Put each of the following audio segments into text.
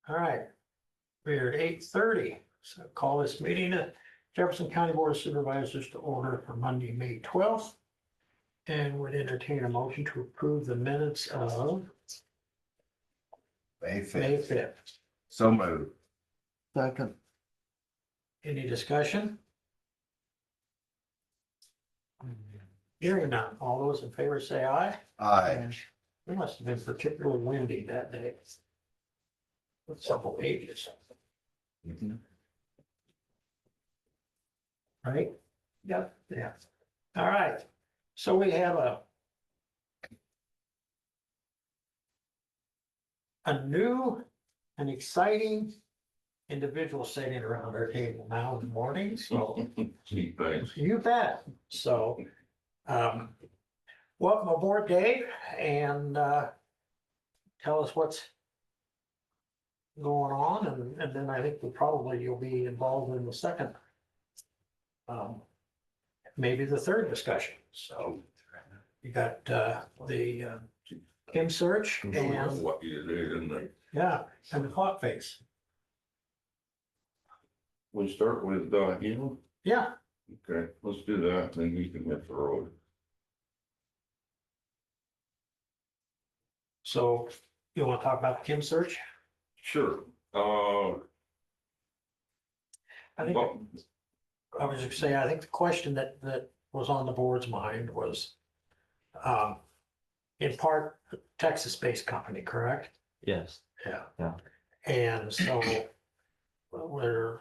All right, we're at 8:30, so call this meeting at Jefferson County Board of Supervisors to order for Monday, May 12th. And would entertain a motion to approve the minutes of May May 5th. 5th. So moved. Second. Any discussion? Hearing none, all those in favor say aye. Aye. It must have been particularly windy that day. With several pages, right? Yep. Yeah. All right, so we have a new and exciting individual sitting around our table now in the morning, so you bet. So, welcome aboard, Dave, and tell us what's going on, and then I think you'll be involved in the second, maybe the third discussion. So you got the Kim search and What you did, isn't it? yeah, and the clock face. We start with, you, Yeah, okay, let's do that, then we can hit the road. so you want to talk about the Kim search? Sure, I think, well, I was just saying, I think the question that was on the board's mind was in part Texas-based company, correct? Yes. Yeah. Yeah. And so we're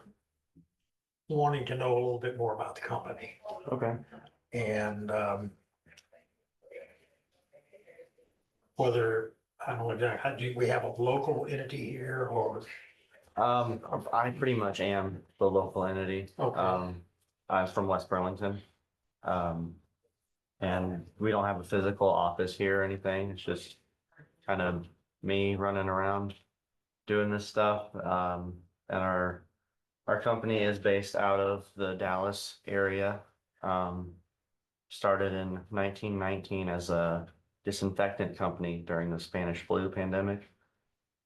wanting to know a little bit more about the company Okay. and whether, I don't know, exactly, do we have a local entity here or? I pretty much am the local entity. Okay. I'm from West Burlington. And we don't have a physical office here or anything. It's just kind of me running around doing this stuff. And our company is based out of the Dallas area. Started in 1919 as a disinfectant company during the Spanish flu pandemic.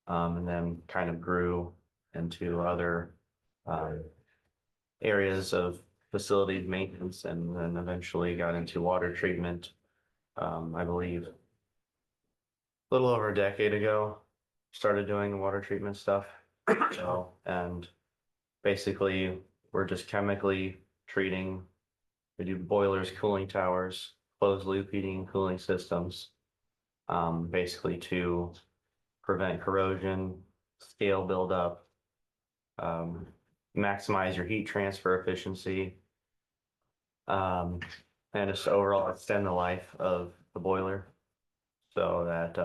And then kind of grew into other areas of facility maintenance, and then eventually got into water treatment. I believe a little over a decade ago, started doing water treatment stuff. So, and basically we're just chemically treating. We do boilers, cooling towers, closed loop heating and cooling systems, basically to prevent corrosion, scale buildup, maximize your heat transfer efficiency, and just overall extend the life of the boiler so that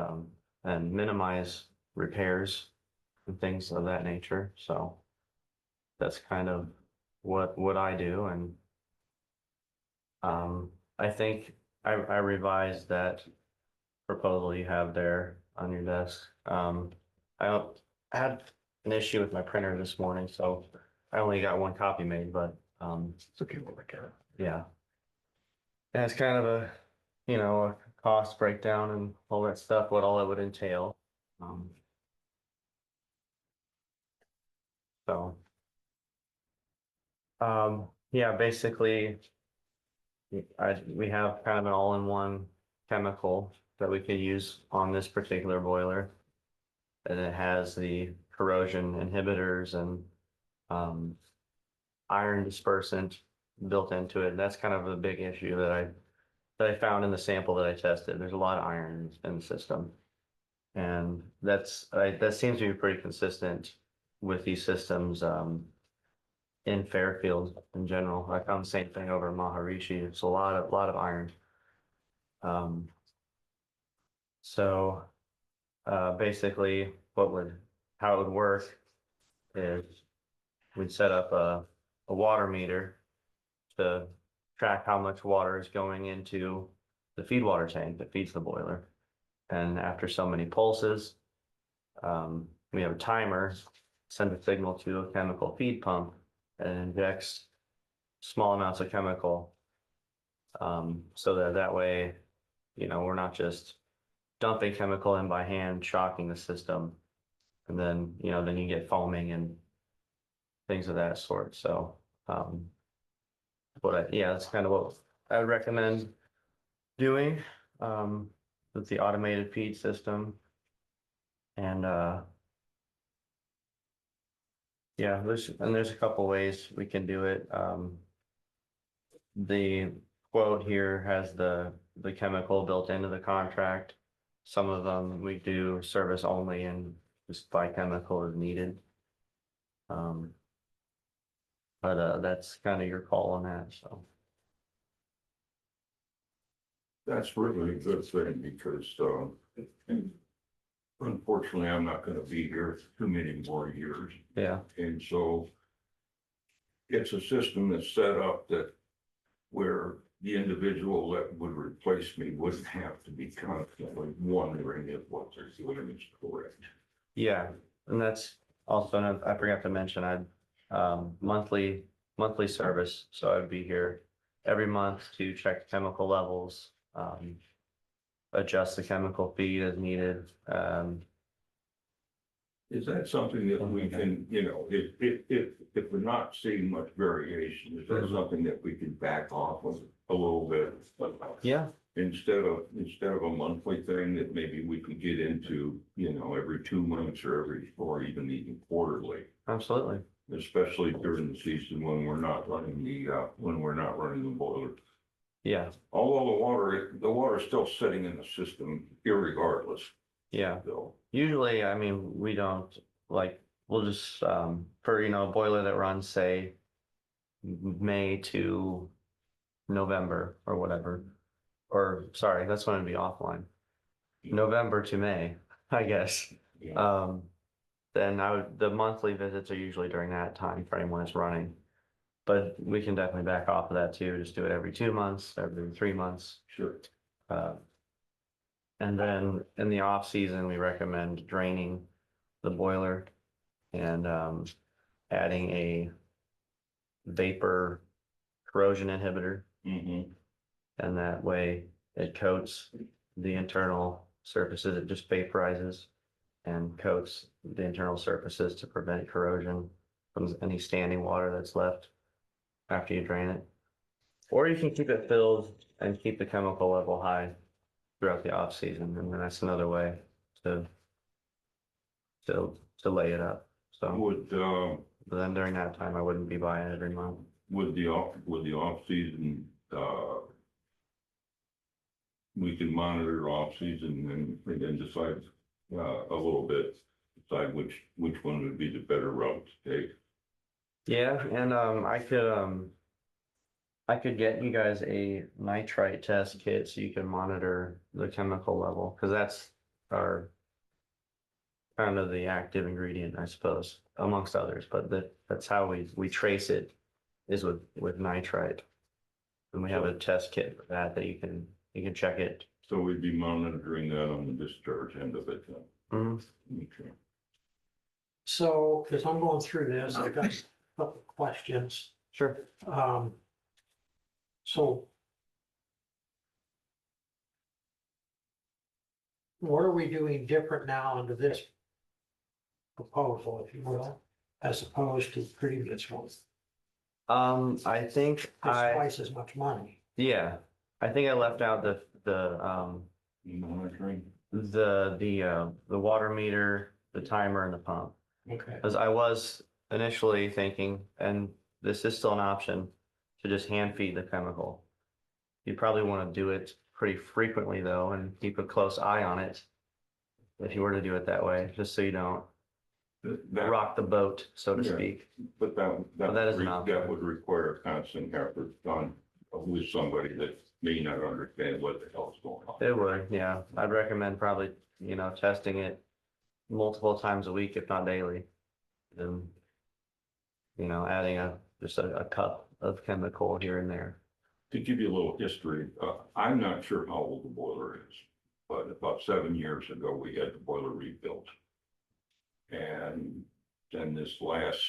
and minimize repairs and things of that nature. So that's kind of what I do. And I think I revised that proposal you have there on your desk. I had an issue with my printer this morning, so I only got one copy made, but It's okay, we'll look at it. yeah. And it's kind of a, a cost breakdown and all that stuff, what all it would entail. So, yeah, basically, we have kind of an all-in-one chemical that we could use on this particular boiler. And it has the corrosion inhibitors and iron dispersant built into it. And that's kind of a big issue that I found in the sample that I tested. There's a lot of iron in the system. And that seems to be pretty consistent with these systems in Fairfield in general. I found the same thing over in Maharishi. It's a lot of iron. So basically how it would work is we'd set up a water meter to track how much water is going into the feed water tank that feeds the boiler. And after so many pulses, we have a timer, send a signal to a chemical feed pump, and injects small amounts of chemical, so that way, we're not just dumping chemical in by hand, shocking the system, And then, then you get foaming and things of that sort, so, yeah, that's kind of what I would recommend doing, with the automated feed system. And, yeah, there's a couple ways we can do it. The quote here has the chemical built into the contract. Some of them we do service only and just buy chemical as needed. But that's kind of your call on that, so. That's really a good thing because, unfortunately, I'm not gonna be here too many more years. Yeah, And so it's a system that's set up that where the individual that would replace me wouldn't have to be constantly wondering if what they're doing is correct. yeah, and that's also, I forgot to mention, monthly service, so I'd be here every month to check chemical levels, adjust the chemical feed as needed. Is that something that we can, if we're not seeing much variation, is that something that we can back off of a little bit? Yeah, Instead of a monthly thing that maybe we can get into, every 2 months or even quarterly, absolutely. especially during the season when we're not running the boiler. Yeah, Although the water is still sitting in the system irregardless. yeah. So, Usually, I mean, we don't we'll just, for, a boiler that runs, say, May to November or whatever. Or sorry, that's when it'd be offline. November to May, I guess. yeah, Then the monthly visits are usually during that time frame when it's running. But we can definitely back off of that too. Just do it every 2 months, every 3 months. sure. Uh, and then in the off season, we recommend draining the boiler and, adding a vapor corrosion inhibitor. Mm-hmm. And that way it coats the internal surfaces. It just vaporizes and coats the internal surfaces to prevent corrosion from any standing water that's left after you drain it. Or you can keep it filled and keep the chemical level high throughout the off season, and then that's another way to lay it up. So, but then during that time, I wouldn't be buying it every month. With the off season, we can monitor off season and then decide, a little bit, decide which one would be the better route to take. Yeah, and I could get you guys a nitrite test kit so you can monitor the chemical level, because that's our kind of the active ingredient, I suppose, amongst others, but that's how we trace it, is with nitrite. And we have a test kit for that you can check it. So we'd be monitoring that on the discharge end of it then. Mhm. Okay. So, because I'm going through this, I've got a couple of questions. Sure. So what are we doing different now under this proposal, if you will, as opposed to previous ones? I think It's I twice as much money. yeah, I think I left out the Monitoring. the water meter, the timer, and the pump. Okay. Because I was initially thinking, and this is still an option, to just hand feed the chemical. You probably want to do it pretty frequently though, and keep a close eye on it if you were to do it that way, just so you don't rock the boat, so to Yeah. speak. But that is an option. that would require constant effort on with somebody that may not understand what the hell's going on. It would, yeah. I'd recommend probably, testing it multiple times a week, if not daily. And, adding just a cup of chemical here and there. To give you a little history, I'm not sure how old the boiler is, but about 7 years ago, we had the boiler rebuilt. And then this last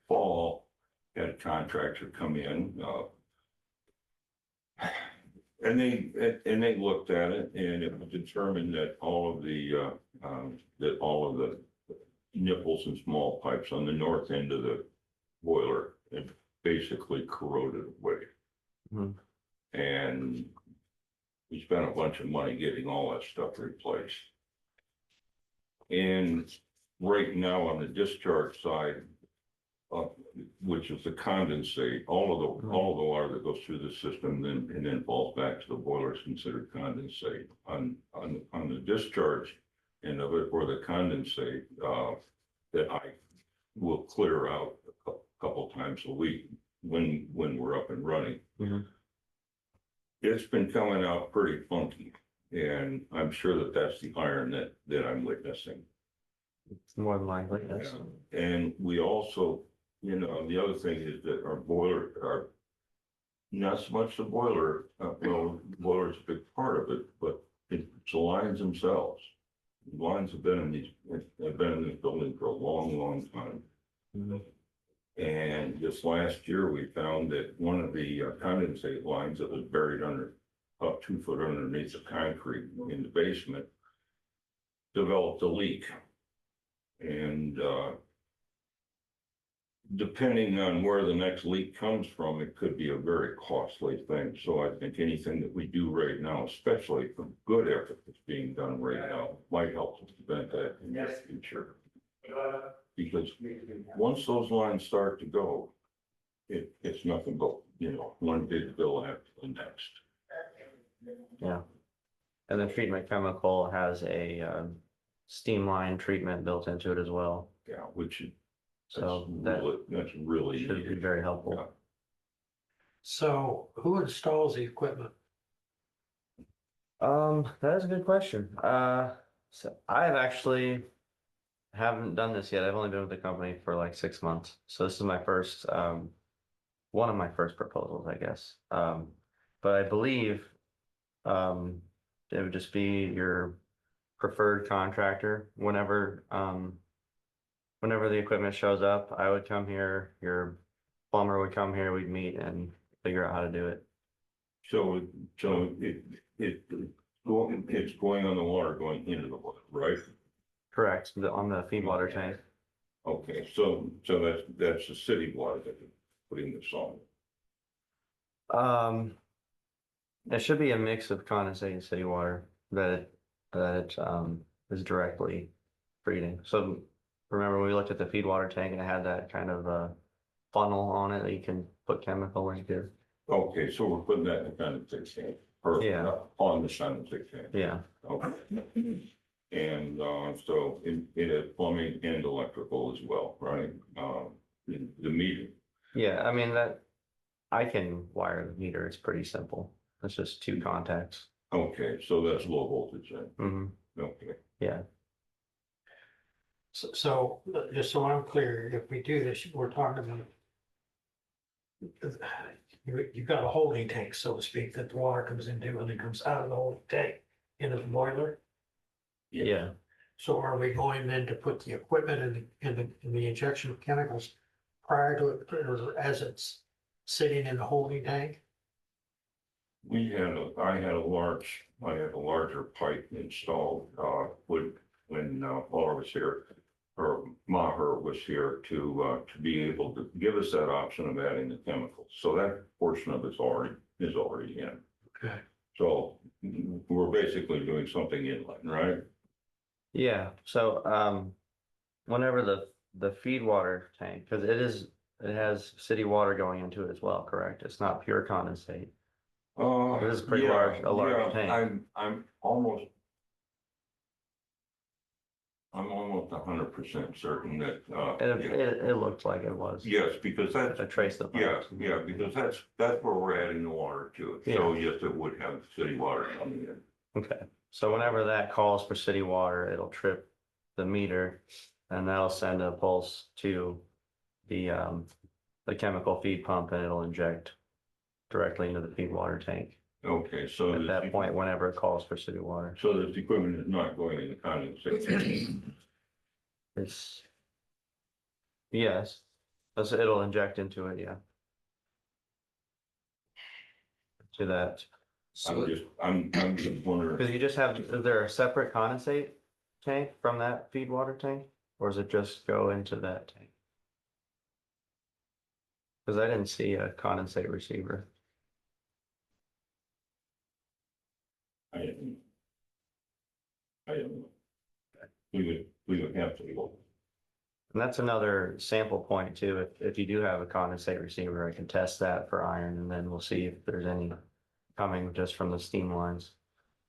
fall, had a contractor come in, and they looked at it, and it was determined that all of the nipples and small pipes on the north end of the boiler and basically corroded away. Mhm. And we spent a bunch of money getting all that stuff replaced. And right now on the discharge side, which is the condensate, all of the water that goes through the system and then falls back to the boiler is considered condensate. On the discharge end of it, or the condensate, that I will clear out a couple times a week when we're up and running. Mhm. It's been coming out pretty funky, and I'm sure that that's the iron that I'm witnessing. More than likely, yes. And we also, the other thing is that our not so much the boiler, well, the boiler is a big part of it, but it's the lines themselves. The lines have been in this building for a long, long time. Mhm. And this last year, we found that one of the condensate lines that was buried about 2 foot underneath the concrete in the basement developed a leak. And depending on where the next leak comes from, it could be a very costly thing. So I think anything that we do right now, especially for good effort that's being done right now, might help to prevent that in the future. Because once those lines start to go, it's nothing but, one big bill after the next. Yeah. And the treatment chemical has a steam line treatment built into it as well. Yeah, which is, So that's really should be needed. very helpful. Yeah. So who installs the equipment? That is a good question. So I've actually haven't done this yet. I've only been with the company for like 6 months. So this is my first, one of my first proposals, I guess. But I believe, it would just be your preferred contractor whenever the equipment shows up, I would come here, your plumber would come here, we'd meet and figure out how to do it. So it's going on the water going into the water, right? Correct, on the feed water tank. Okay, so that's the city water that you're putting this on. It should be a mix of condensate and city water that it is directly treating. So remember when we looked at the feed water tank and it had that kind of funnel on it that you can put chemical into. Okay, so we're putting that in the condensate tank, or Yeah. on the condensate tank. Yeah, Okay. And so it has plumbing and electrical as well, right? The meter. yeah, I mean I can wire the meter, it's pretty simple. It's just 2 contacts. Okay, so that's low voltage then. Hmm. Okay. Yeah, So just so I'm clear, if we do this, we're talking about you've got a holding tank, so to speak, that the water comes into and it comes out of the holding tank into the boiler. yeah. So are we going then to put the equipment in the injection of chemicals prior to it, or as it's sitting in the holding tank? I had a larger pipe installed, when Laura was here, or Maher was here to be able to give us that option of adding the chemicals. So that portion of it's already in. Okay. So we're basically doing something inland, right? Yeah, so whenever the feed water tank, because it has city water going into it as well, correct? It's not pure condensate. It is pretty Yeah, a large yeah, tank. I'm almost 100% certain that, It looked like it was. yes, because that's, I traced the yeah, pipes. yeah, because that's where we're adding the water to it. So yes, it would have city water coming in. Okay, so whenever that calls for city water, it'll trip the meter and that'll send a pulse to the chemical feed pump and it'll inject directly into the feed water tank. Okay, so At that point, whenever it calls for city water, so this equipment is not going in the condensate. it's, yes, it'll inject into it, yeah. To that, I'm just wondering. because you just have, is there a separate condensate tank from that feed water tank? Or does it just go into that tank? Cause I didn't see a condensate receiver. I didn't. I don't know. We would have to look. And that's another sample point too. If you do have a condensate receiver, I can test that for iron and then we'll see if there's any coming just from the steam lines.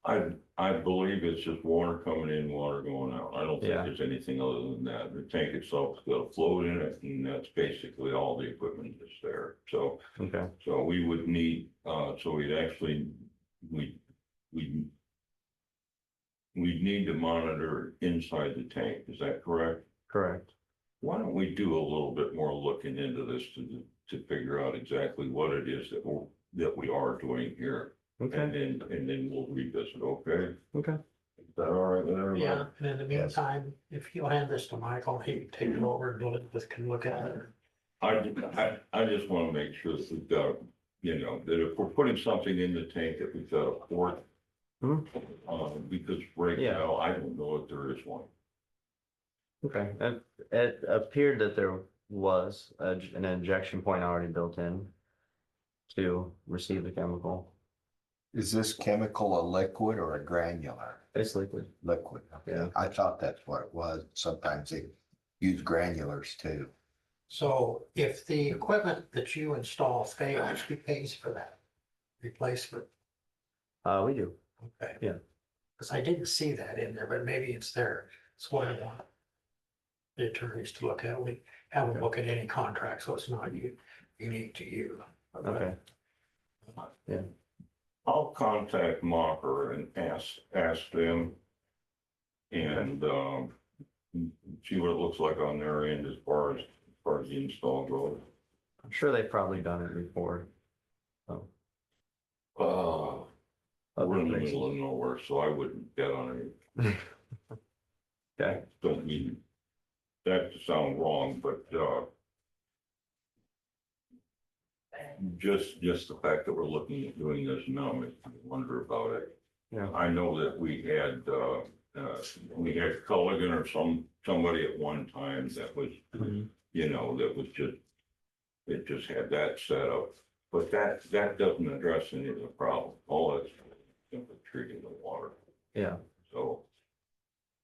I believe it's just water coming in, water going out. I don't think Yeah. there's anything other than that. The tank itself's got a float in it, and that's basically all the equipment that's there. So, Okay, so we would need, so we'd actually, we, we'd need to monitor inside the tank. Is that correct? correct. Why don't we do a little bit more looking into this to figure out exactly what it is that we are doing here? Okay, And then we'll revisit, okay? okay. Is that all right with everybody? Yeah, and in the Yes. meantime, if you'll hand this to Michael, he can take it over and Elizabeth can look at it. I just want to make sure that we've got, that if we're putting something in the tank, that we've got a port. Mhm. Because right Yeah. now, I don't know if there is one. Okay, it appeared that there was an injection point already built in to receive the chemical. Is this chemical a liquid or a granular? It's liquid. Liquid, okay. Yeah. I thought that's what it was. Sometimes they use granulars too. So if the equipment that you install fails, who pays for that replacement? We do. Okay. Yeah. Because I didn't see that in there, but maybe it's there. It's what I want the attorneys to look at. We haven't looked at any contract, so it's not unique to you. Okay, I'll contact Mocker and ask them. And, see what it looks like on their end as far as the install goes. I'm sure they've probably done it before. So, We're in the other middle of nowhere, so I wouldn't bet on it. Okay, Don't mean that to sound wrong, but, just the fact that we're looking at doing this now makes me wonder about it. yeah, I know that we had Culligan or somebody at one time that was, Mhm. that was just, it just had that set up. But that doesn't address any of the problem. All that's simply treating the water. yeah, So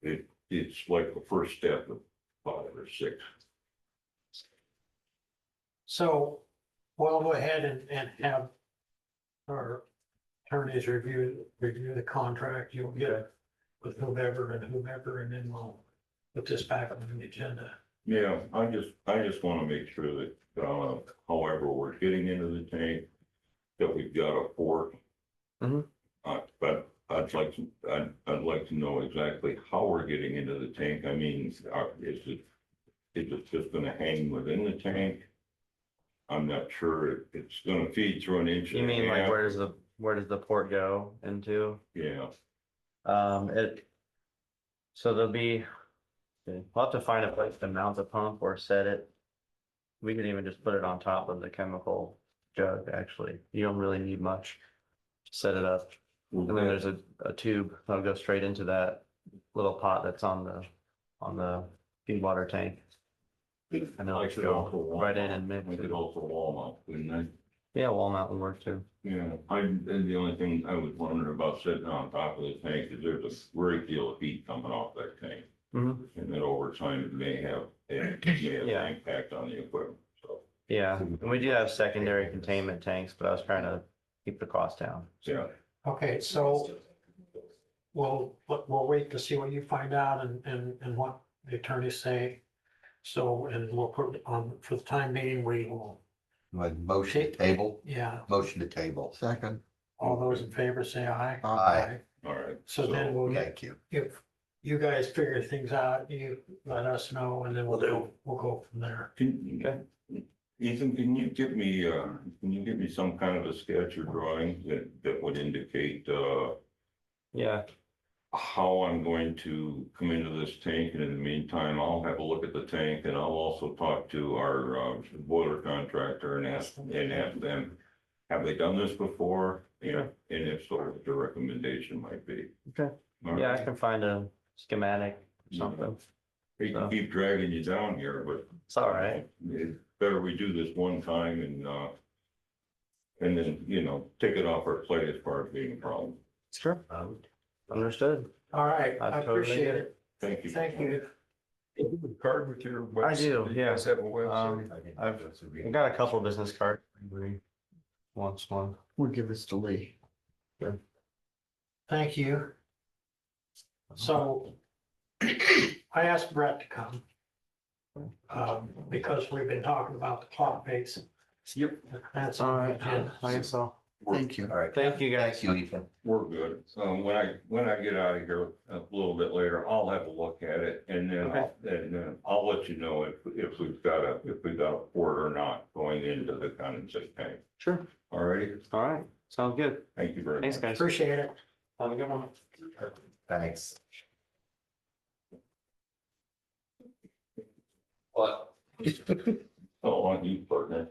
it's like the first step of 5 or 6. So we'll go ahead and have our attorneys review the contract. You'll get it with whomever, and then we'll put this back on the agenda. Yeah, I just want to make sure that, however we're getting into the tank, that we've got a port. Mhm. But I'd like to know exactly how we're getting into the tank. I mean, is it just gonna hang within the tank? I'm not sure. It's gonna feed through an inch you and a mean like half. where does the port go into? Yeah, So there'll be, we'll have to find a place to mount the pump or set it. We could even just put it on top of the chemical jug, actually. You don't really need much to set it up. And then there's a tube that'll go straight into that little pot that's on the feed water tank. And it'll I just could go also wall right in mount. and mix We it. could also wall mount, couldn't I? Yeah, wall mount would work too. Yeah, and the only thing I was wondering about sitting on top of the tank is there's a great deal of heat coming off that tank. Mhm. And then over time, it may have Yeah. an impact on the equipment, so, Yeah, and we do have secondary containment tanks, but I was trying to keep the cost down. yeah. Okay, so we'll wait to see what you find out and what the attorneys say. So, and we'll put it on, for the time being, we will, Like motion to table, yeah, motion to table. Second. all those in favor say aye. Aye. All right. So then we'll, Thank you. if you guys figure things out, you let us know and then we'll go from there. Okay. Ethan, can you give me some kind of a sketch or drawing that would indicate, Yeah, how I'm going to come into this tank, and in the meantime, I'll have a look at the tank, and I'll also talk to our boiler contractor and ask them, have they done this before? Yeah, and if so, what the recommendation might be. okay. All Yeah, I right. can find a schematic or something. hate to keep dragging you down here, but It's all right. it's better we do this one time and then, take it off our plate as far as being a problem. Sure. Understood. All right, I I totally appreciate get it. Thank you. Thank you. Card with your. I do, website? You yeah. guys have a website? I've got a couple business cards. Everybody wants one. We'll give this to Lee. Thank you. So I asked Brett to come. Because we've been talking about the clock face. Yep. That's All on the right, agenda. I guess so. Thank you. All right. Thank you, guys. Thank you, Ethan. We're good. When I get out of here a little bit later, I'll have a look at it and then I'll let you know if we've got a port or not going into the condensate tank. Sure. All righty, All right. Sounds good. thank you very much. Thanks, guys. Appreciate it. Have a good one. Thanks. But Oh, on you, partner.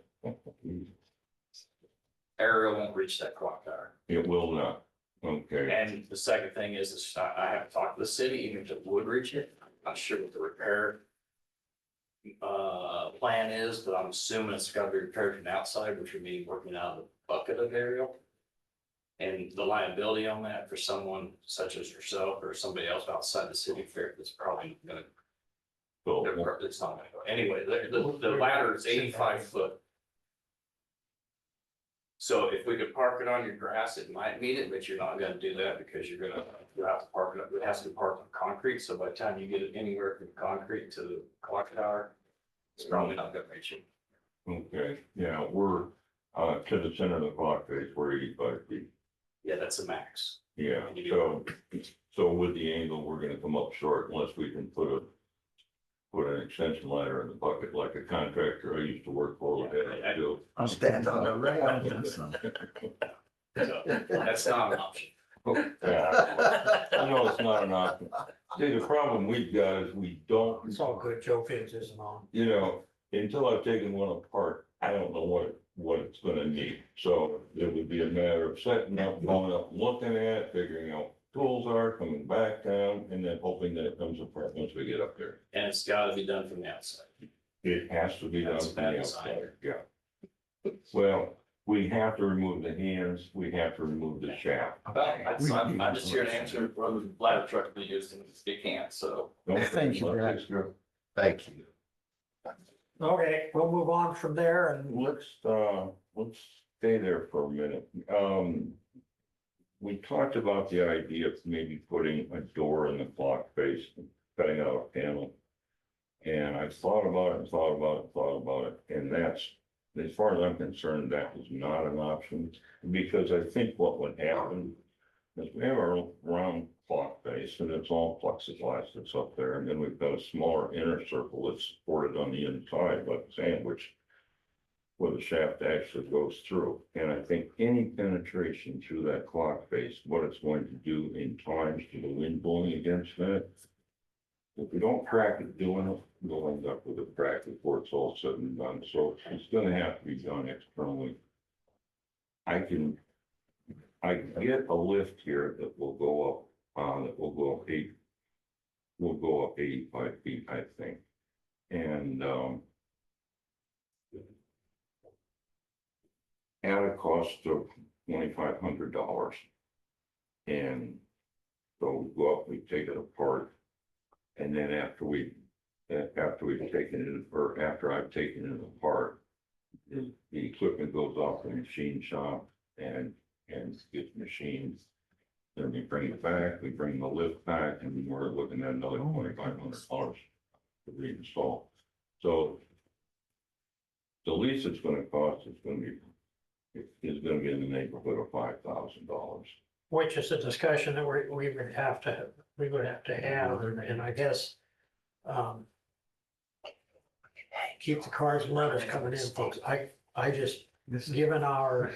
aerial won't reach that clock tower. It will not. Okay, And the second thing is I haven't talked to the city, even if it would reach it, I'm not sure what the repair. Plan is, but I'm assuming it's gotta be repaired from the outside, which would mean working out of the bucket of aerial. And the liability on that for someone such as yourself or somebody else outside the city of Fairfield is probably gonna, so, it's not gonna go. Anyway, the ladder is 85 foot. So if we could park it on your grass, it might meet it, but you're not gonna do that because you have to park it, it has to be parked on concrete, so by the time you get it anywhere from concrete to the clock tower, it's probably not gonna reach you. okay, yeah, we're, to the center of the clock face, we're 85 feet. Yeah, that's the max. Yeah, so with the angle, we're gonna come up short unless we can put an extension ladder in the bucket like a contractor I used to work for would have to do. I'll stand on the rail. So that's not an option. Yeah, I know it's not an option. See, the problem we've got is we don't, It's all good. Joe Figs isn't on. until I've taken one apart, I don't know what it's gonna need. So it would be a matter of setting up, going up, looking at, figuring out what tools are, coming back down, and then hoping that it comes apart once we get up there. And it's gotta be done from the outside. It has to be done That's from the bad outside, yeah. Well, we have to remove the hands, we have to remove the shaft. I'm just here to answer whether the ladder truck will be used and it can't, so. Thank you, Brad. Thank you. Okay, we'll move on from there and Let's stay there for a minute. We talked about the idea of maybe putting a door in the clock face, cutting out a panel. And I thought about it, and that's, as far as I'm concerned, that is not an option. Because I think what would happen is we have our round clock face and it's all plexiglass that's up there. And then we've got a smaller inner circle that's supported on the inside, like a sandwich, where the shaft actually goes through. And I think any penetration through that clock face, what it's going to do in times to the wind blowing against that. If we don't crack it doing it, we'll end up with a crack before it's all said and done. So it's gonna have to be done externally. I get a lift here that will go up, 85 feet, I think. And, at a cost of $2,500. And so we go up, we take it apart. And then after we've taken it, or after I've taken it apart, the equipment goes off the machine shop and gets machined. Then we bring it back, we bring the lift back, and we're looking at another $2,500 to reinstall. So the least it's gonna cost is gonna be in the neighborhood of $5,000. which is a discussion that we would have to have, and I guess. Keep the cars and letters coming in, folks. I just, given our.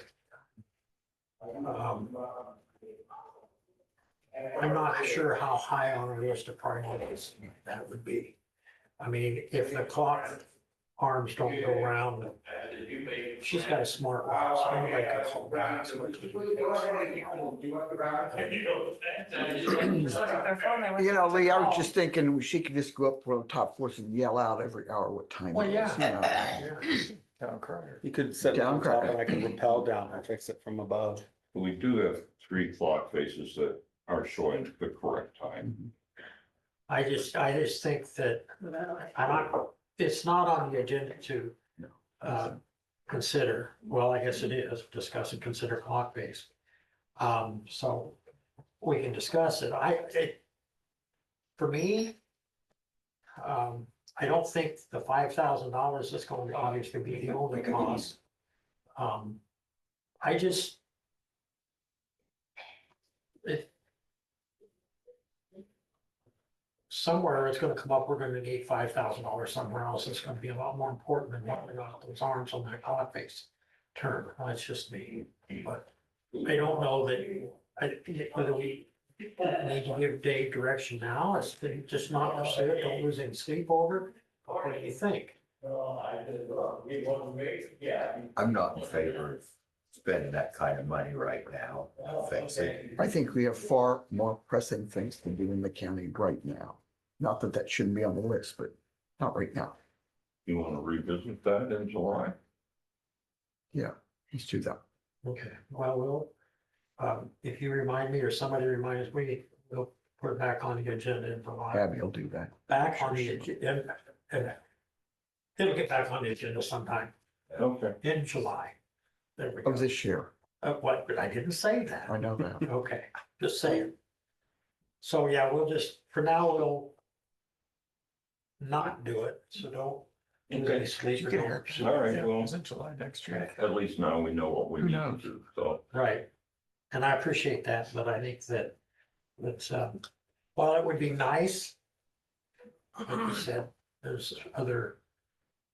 I'm not sure how high on our list of priorities that would be. I mean, if the clock arms don't go around She's got a smart watch, so anybody can call back. You know, Lee, I was just thinking she could just go up on the top floor and yell out every hour what time Well, it is, you know. yeah. Town crier. You could set it Down on top cracker. and I could rappel down and fix it from above. We do have 3 clock faces that are showing the correct time. I just think that it's not on the agenda to consider, well, I guess it is, discuss and consider clock base. So we can discuss it. For me, I don't think the $5,000 is going to obviously be the only cost. I just. Somewhere it's gonna come up, we're gonna need $5,000 somewhere else. It's gonna be a lot more important than what we got those arms on that clock face term. That's just me, but I don't know whether we need to give Dave direction now, is to just not pursue it, don't lose any sleep over it. What do you think? I'm not in favor of spending that kind of money right now. Fix it. I think we have far more pressing things to do in the county right now. Not that that shouldn't be on the list, but not right now. You want to revisit that in July? Yeah, let's do that. Okay, well, if you remind me or somebody reminds me, we'll put it back on the agenda in July. Abby will do that. Back on the agenda, and it'll get back on the agenda sometime Okay. in July. There we Of go. this year. What, but I didn't say that. I know that. Okay, just saying. So, yeah, we'll just, for now, we'll not do it, so don't. lose any sleep or don't- All right, well, It's in July next year. at least now we know what we Who need to knows? do, so. Right, and I appreciate that, but I think that, while it would be nice, like you said, there's other,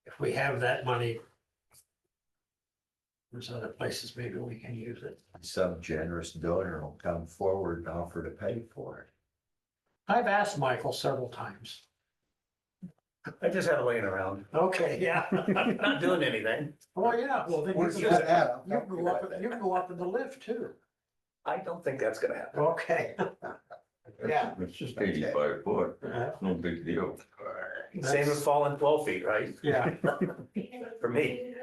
if we have that money, there's other places maybe we can use it. Some generous donor will come forward and offer to pay for it. I've asked Michael several times. I just had it laying around, Okay, yeah. not doing anything. Well, yeah, well, then Where's you that can, at? you can go up in the lift too. I don't think that's gonna happen. Okay. Yeah. It's just 85 foot, Uh, no big deal. Same as falling 12 feet, right? Yeah, For me.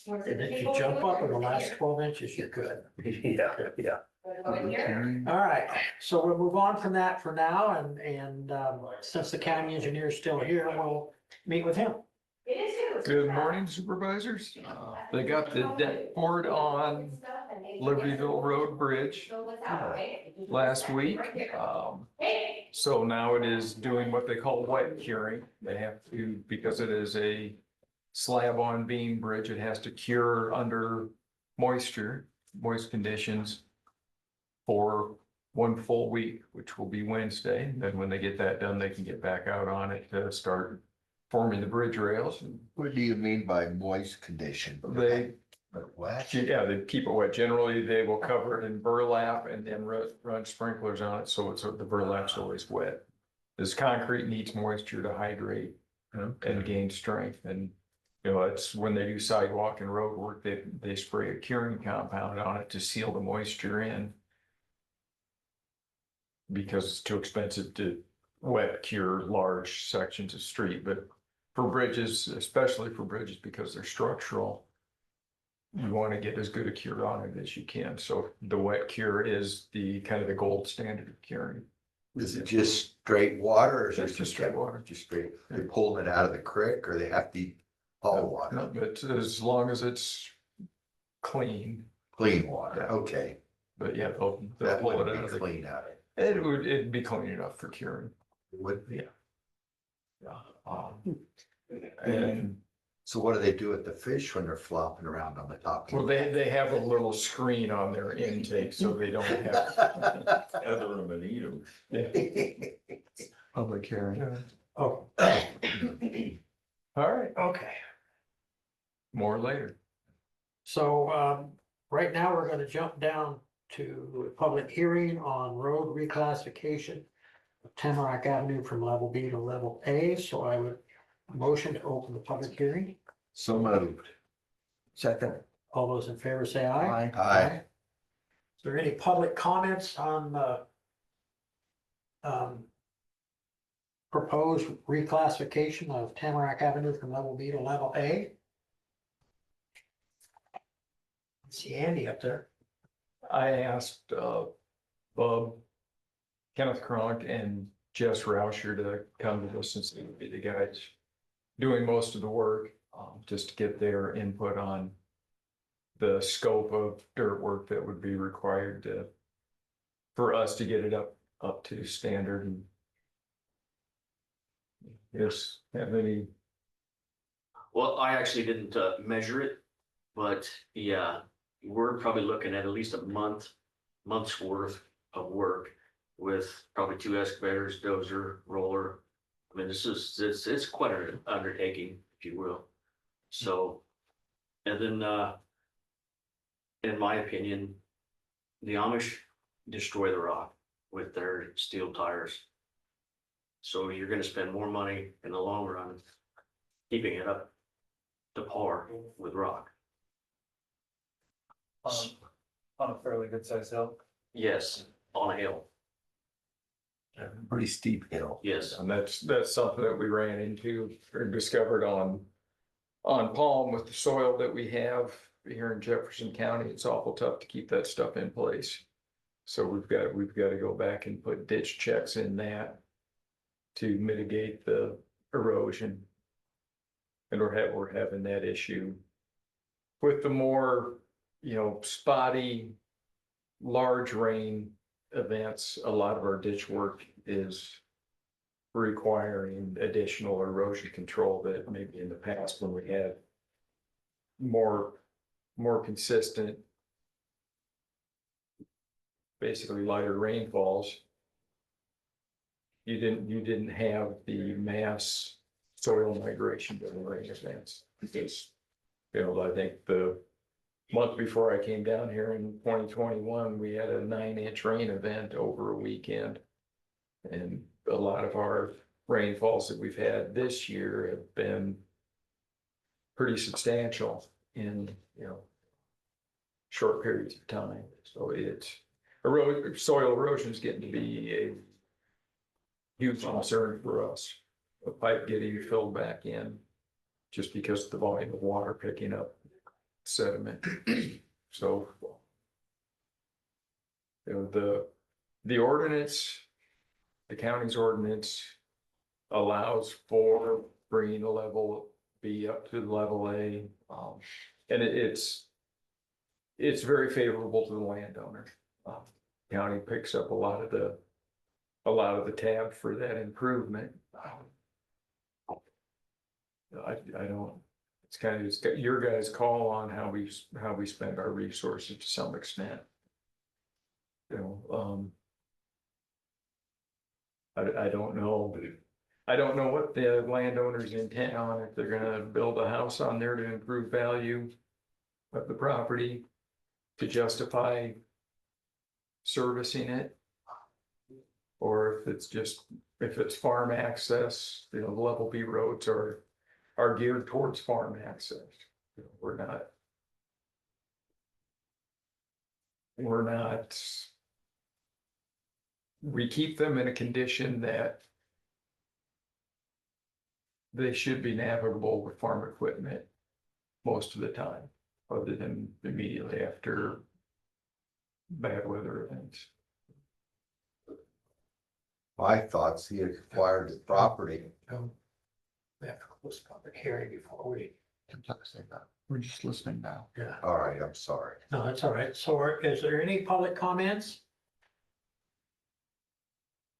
and if you jump up in the last 12 inches, you're good. Yeah. All right, so we'll move on from that for now, and since the county engineer is still here, we'll meet with him. Good morning, supervisors. They got the deck poured on Libertyville Road Bridge last week. So now it is doing what they call wet curing. They have to, because it is a slab on beam bridge, it has to cure under moist conditions for 1 full week, which will be Wednesday. Then when they get that done, they can get back out on it to start forming the bridge rails. What do you mean by moist condition? They, What? yeah, they keep it wet. Generally, they will cover it in burlap and then run sprinklers on it, so the burlap's always wet. This concrete needs moisture to hydrate and gain strength. And, it's when they do sidewalk and road work, they spray a curing compound on it to seal the moisture in. Because it's too expensive to wet cure large sections of street, but for bridges, especially for bridges, because they're structural, you want to get as good a cure on it as you can. So the wet cure is the kind of the gold standard of curing. Is it just straight water or is it It's just straight water. Just straight, they're pulling it out of the creek or they have to haul water? No, but as long as it's clean, Clean water, Yeah. okay. but yeah, they'll That pull it would out be of the. clean out of it. It'd be clean enough for curing. Would be. And So what do they do with the fish when they're flopping around on the top? well, they have a little screen on their intake, so they don't have. Gather them and eat them. Public hearing. Oh, All right, okay. more later. So, right now, we're gonna jump down to a public hearing on road reclassification of Tamarack Avenue from level B to level A, so I would motion to open the public hearing. So moved. Second. All those in favor say aye. Aye. Aye. Is there any public comments on the proposed reclassification of Tamarack Avenue from level B to level A? See Andy up there. I asked, Bob, Kenneth Cronk and Jess Rauscher to come to this since they would be the guys doing most of the work, just to get their input on the scope of dirt work that would be required for us to get it up to standard and yes, have any, Well, I actually didn't measure it, but yeah, we're probably looking at least a month's worth of work with probably 2 excavators, dozer, roller. I mean, it's quite an undertaking, if you will. So, and then, in my opinion, the Amish destroy the rock with their steel tires. So you're gonna spend more money in the long run keeping it up to par with rock. On a fairly good sized hill. Yes, on a hill, Pretty steep hill. yes. and that's something that we ran into or discovered on Palm with the soil that we have here in Jefferson County. It's awful tough to keep that stuff in place. So we've got to go back and put ditch checks in that to mitigate the erosion. And we're having that issue with the more, spotty, large rain events. A lot of our ditch work is requiring additional erosion control that maybe in the past when we had more consistent, basically lighter rainfalls, you didn't have the mass soil migration during rain events. Because, I think the month before I came down here in 2021, we had a 9-inch rain event over a weekend. And a lot of our rainfalls that we've had this year have been pretty substantial in, short periods of time. So soil erosion is getting to be a huge concern for us. The pipe getting filled back in just because of the volume of water picking up sediment. So, the ordinance, the county's ordinance allows for bringing the level B up to level A. And it's very favorable to the landowner. County picks up a lot of the tab for that improvement. I don't, it's kind of just your guys' call on how we spend our resources to some extent. I don't know. I don't know what the landowners intend on, if they're gonna build a house on there to improve value of the property to justify servicing it. Or if it's farm access, the level B roads are geared towards farm access. We're not, we keep them in a condition that they should be navigable with farm equipment most of the time, other than immediately after bad weather events. My thoughts, he acquired the property. We have to close the public hearing before we, We're just listening now. yeah, All right, I'm sorry. no, that's all right. So is there any public comments?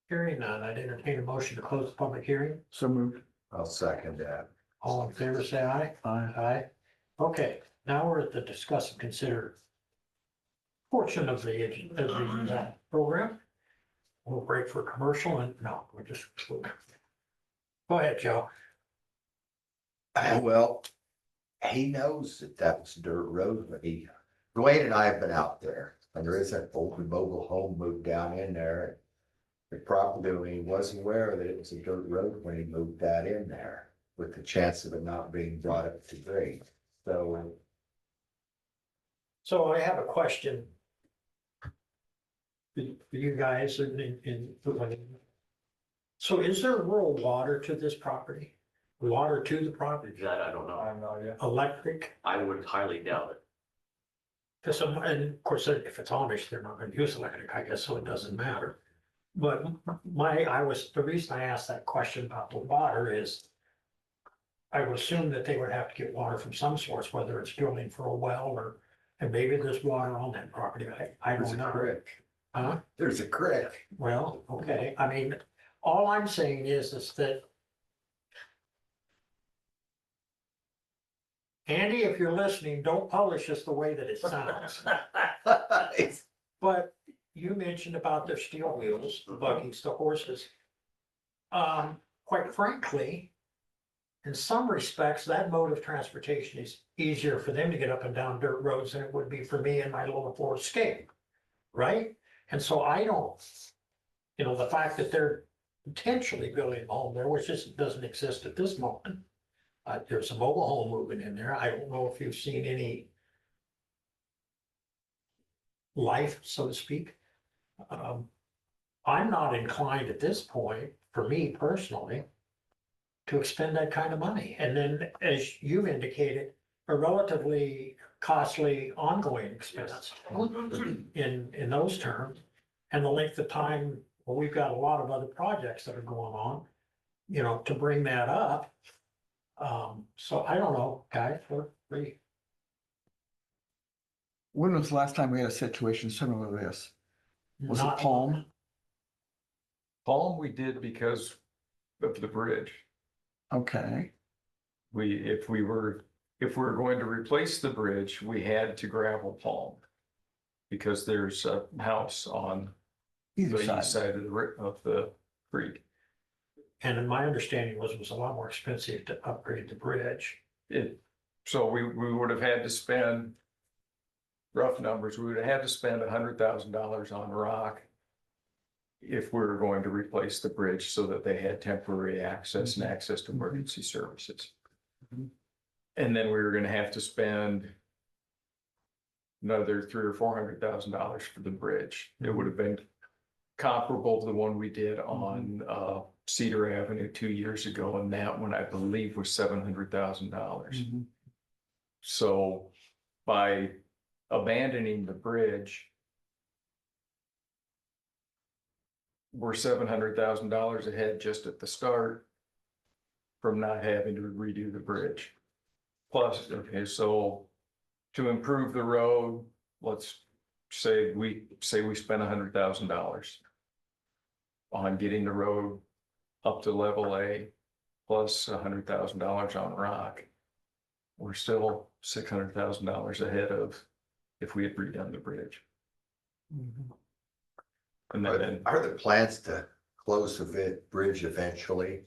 Hearing none, I'd entertain a motion to close the public hearing. So moved. I'll second that. All in favor, say aye. Aye. Aye. Okay, now we're at the discuss and consider portion of the program. We'll break for commercial and no, we're just. Go ahead, Joe. Well, he knows that was a dirt road, but Dwayne and I have been out there, and there is an old mobile home moved down in there. The property, he wasn't aware that it was a dirt road when he moved that in there, with the chance of it not being brought up to grade. So So I have a question. For you guys in. So is there rural water to this property? Water to the property, That I don't know. I have no idea. electric? I would highly doubt it. Because some, and of course, if it's Amish, they're not gonna use electric, I guess, so it doesn't matter. But the reason I asked that question about the water is I would assume that they would have to get water from some source, whether it's drilling for a well or, and maybe there's water on that property, I There's don't a know. creek. Huh? There's a creek. Well, okay, I mean, all I'm saying is that Andy, if you're listening, don't publish this the way that it sounds. But you mentioned about the steel wheels, the buggies, the horses. Quite frankly, in some respects, that mode of transportation is easier for them to get up and down dirt roads than it would be for me in my little Ford Escape, right? And so I don't, the fact that they're potentially building a home there, which just doesn't exist at this moment. There's a mobile home moving in there. I don't know if you've seen any life, so to speak. I'm not inclined at this point, for me personally, to expend that kind of money. And then, as you've indicated, a relatively costly ongoing expense in those terms. And the length of time, well, we've got a lot of other projects that are going on, to bring that up. So I don't know, guys, for free. When was the last time we had a situation similar to this? Was it Not- Palm? Palm we did because of the bridge. Okay, If we were going to replace the bridge, we had to gravel Palm. Because there's a house on either the east side. side of the creek. And my understanding was it was a lot more expensive to upgrade the bridge. So we would have had to spend, rough numbers, we would have had to spend $100,000 on rock if we were going to replace the bridge so that they had temporary access and access to emergency services. Mhm. And then we were gonna have to spend another $300,000 or $400,000 for the bridge. It would have been comparable to the one we did on Cedar Avenue 2 years ago, and that one, I believe, was $700,000. Mhm. So by abandoning the bridge, we're $700,000 ahead just at the start from not having to redo the bridge. Plus, okay, so to improve the road, let's say we spent $100,000 on getting the road up to level A, plus $100,000 on rock. We're still $600,000 ahead of if we had redone the bridge. And then, Are there plans to close the bridge eventually?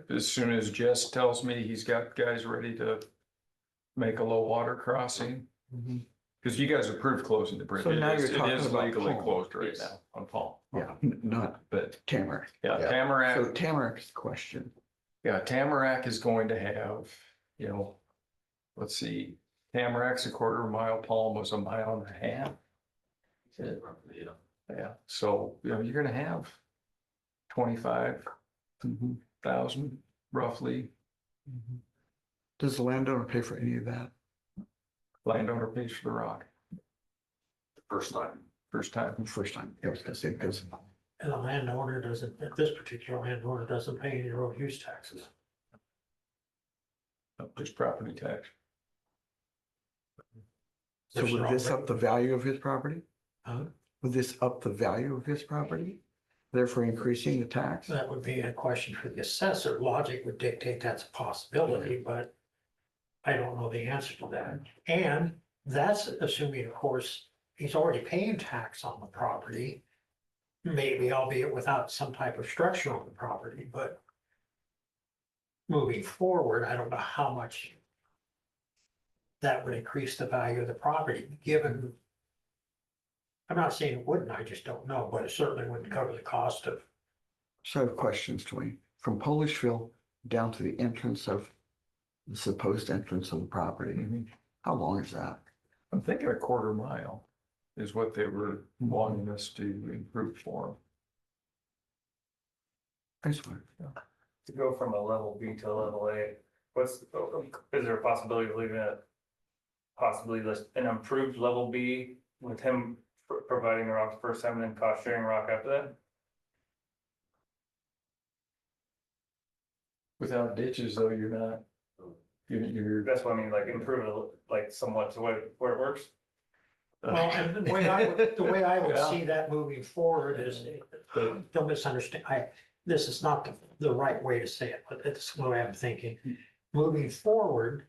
as soon as Jess tells me he's got guys ready to make a low water crossing, Mhm. because you guys approved closing the bridge. So now you're It talking is about legally Palm. closed right Yes. now on Palm. Yeah, not But Tamarack. yeah, Yeah. Tamarack. So Tamarack's question. Yeah, Tamarack is going to have, let's see, Tamarack's a 1/4 mile, Palm was 1.5 miles. Yeah. Yeah, so, you're gonna have 25,000 Mhm. roughly. Mhm. Does the landowner pay for any of that? Landowner pays for the rock, First time. first time. The first time, I was gonna say, because And the landowner this particular landowner doesn't pay any road use taxes. Just property tax. so would this up the value of his property? Huh? Would this up the value of his property? Therefore increasing the tax? That would be a question for the assessor. Logic would dictate that's a possibility, but I don't know the answer to that. And that's assuming, of course, he's already paying tax on the property. Maybe albeit without some type of structure on the property, but moving forward, I don't know how much that would increase the value of the property, given, I'm not saying it wouldn't, I just don't know, but it certainly wouldn't cover the cost of. So I have questions, Dwayne. From Polishville down to the entrance of the supposed entrance of the property. How long is that? I'm thinking a quarter mile is what they were wanting us to improve for I swear. To go from a level B to a level A, is there a possibility of leaving it? Possibly list an improved level B with him providing the rock the first time and then cost sharing rock after that? Without ditches, though, you're not. You're. That's what I mean, like improve it like somewhat to where it works. Well, and the way I would Yeah. see that moving forward is, don't misunderstand, this is not the right way to say it, but it's the way I'm thinking. Moving forward,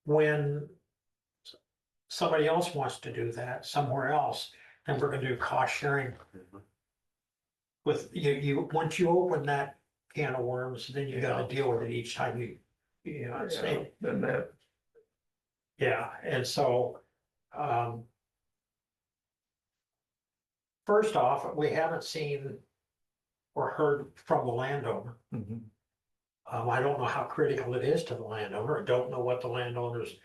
when somebody else wants to do that somewhere else, then we're gonna do cost sharing. With once you open that can of worms, then you gotta deal with it each time you know, say, Then that, yeah, and so, first off, we haven't seen or heard from the landowner. mhm. I don't know how critical it is to the landowner. I don't know what the landowner's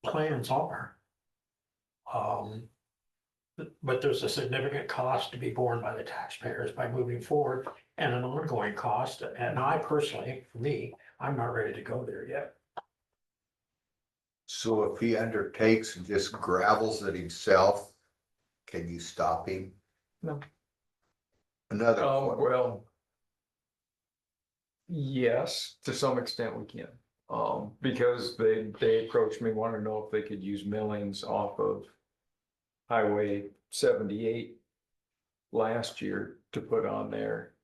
plans are. But there's a significant cost to be borne by the taxpayers by moving forward and an ongoing cost. And I personally, for me, I'm not ready to go there yet. So if he undertakes and just gravels it himself, can you stop him? No. Another one. Well. Yes, to some extent we can, because they approached me, wanted to know if they could use millings off of Highway 78 last year to put on there.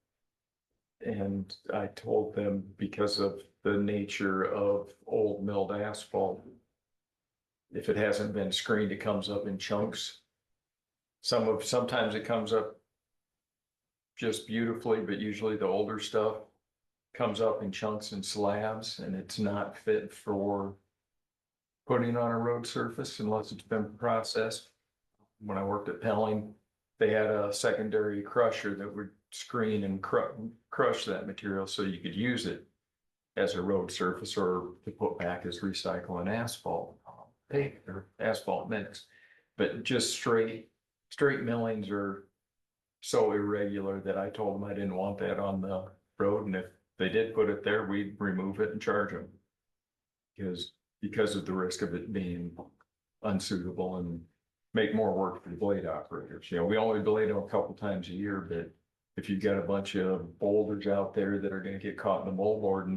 And I told them because of the nature of old milled asphalt, if it hasn't been screened, it comes up in chunks. Sometimes it comes up just beautifully, but usually the older stuff comes up in chunks and slabs, and it's not fit for putting on a road surface unless it's been processed. When I worked at Pelling, they had a secondary crusher that would screen and crush that material so you could use it as a road surface or to put back as recycle and asphalt paint or asphalt mix. But just straight millings are so irregular that I told them I didn't want that on the road, and if they did put it there, we'd remove it and charge them. Because of the risk of it being unsuitable and make more work for the blade operators. You know, we only blade them a couple times a year, but if you've got a bunch of boulders out there that are gonna get caught in the moldboard and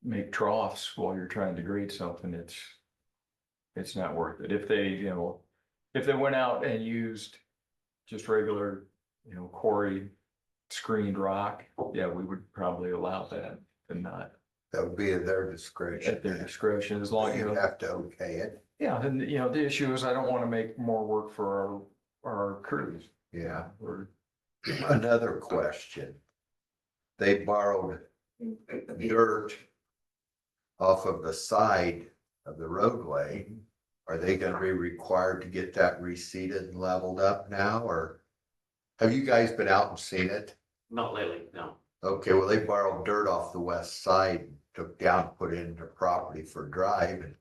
make troughs while you're trying to grade something, it's not worth it. If they went out and used just regular, quarry screened rock, yeah, we would probably allow that and not That would be at their discretion. at their discretion, as long as, You'd have to okay it. yeah, and the issue is I don't want to make more work for our crews. Yeah. Or, Another question. They borrowed dirt off of the side of the roadway. Are they gonna be required to get that reseeded and leveled up now, or have you guys been out and seen it? Not lately, no. Okay, well, they borrowed dirt off the west side, took down, put it into property for drive, and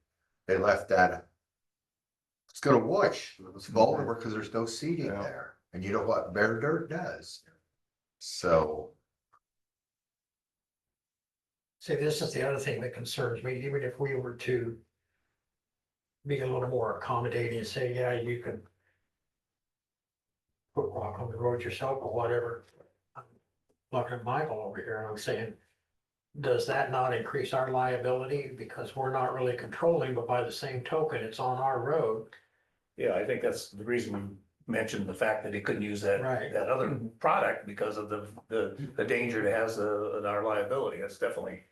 they left that. It's gonna wash, it's vulnerable because there's no seeding Yeah. there, and you know what bare dirt does. So, See, this is the other thing that concerns me, even if we were to be a little more accommodating and say, yeah, you can put rock on the road yourself or whatever. I'm looking at Michael over here and I'm saying, does that not increase our liability? Because we're not really controlling, but by the same token, it's on our road. Yeah, I think that's the reason we mentioned the fact that he couldn't use that, Right. that other product because of the danger it has in our liability. That's definitely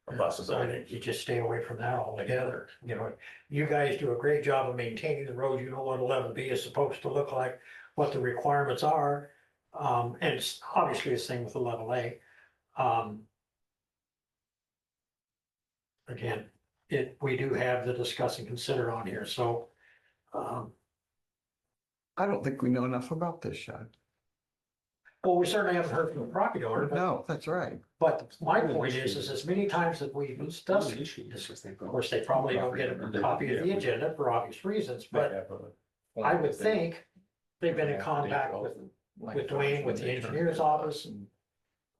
a So possibility. you just stay away from that altogether. You guys do a great job of maintaining the road. You know what a level B is supposed to look like, what the requirements are. And it's obviously the same with the level A. Again, we do have the discuss and consider on here, so. I don't think we know enough about this yet. Well, we certainly haven't heard from the property owner, No, that's right. but my point is as many times that we've discussed this, of course, they probably don't get a copy of the agenda for obvious reasons, but I would think they've been in contact with Dwayne, with the engineer's office, and,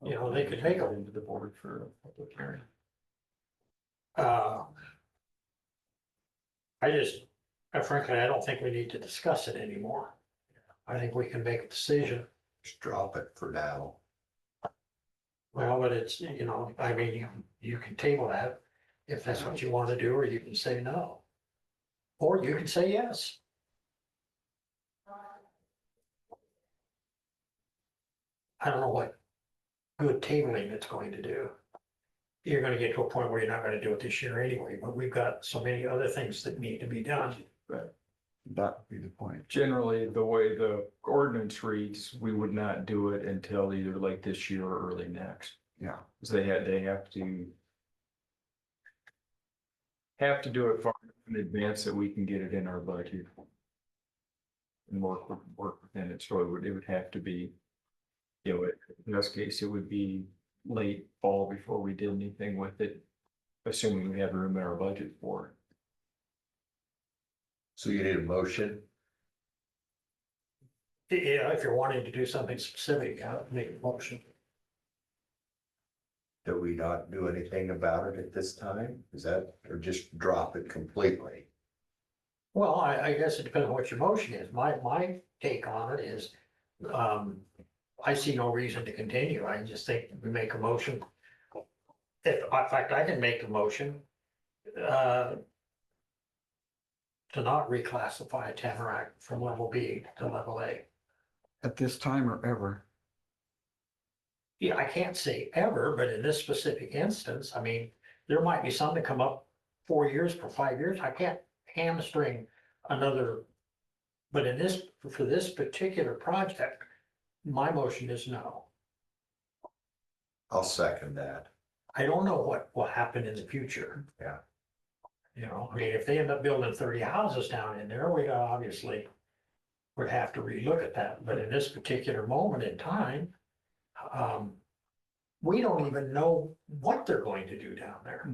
you know, they could make a. Into the board for a public hearing. Frankly, I don't think we need to discuss it anymore. I think we can make a decision. Just drop it for now. Well, but it's, you know, I mean, you can table that if that's what you want to do, or you can say no. Or you can say yes. I don't know what good tabling it's going to do. You're gonna get to a point where you're not gonna do it this year anyway, but we've got so many other things that need to be done. That would be the point. Generally, the way the ordinance reads, we would not do it until either like this year or early next. Yeah. Because they have to do it far enough in advance that we can get it in our budget. And work within it, so it would have to be, you know, in this case, it would be late fall before we did anything with it, assuming we have room in our budget for it. So you need a motion? Yeah, if you're wanting to do something specific, make a motion. Do we not do anything about it at this time? Is that, or just drop it completely? Well, I guess it depends on what your motion is. My take on it is, I see no reason to continue. I just think we make a motion. In fact, I can make a motion, to not reclassify Tamarack from level B to level A. At this time or ever. Yeah, I can't say ever, but in this specific instance, I mean, there might be some that come up 4 years for 5 years. I can't hamstring another. But in this, for this particular project, my motion is no. I'll second that. I don't know what will happen in the future. Yeah. You know, I mean, if they end up building 30 houses down in there, we obviously would have to relook at that. But in this particular moment in time, we don't even know what they're going to do down there.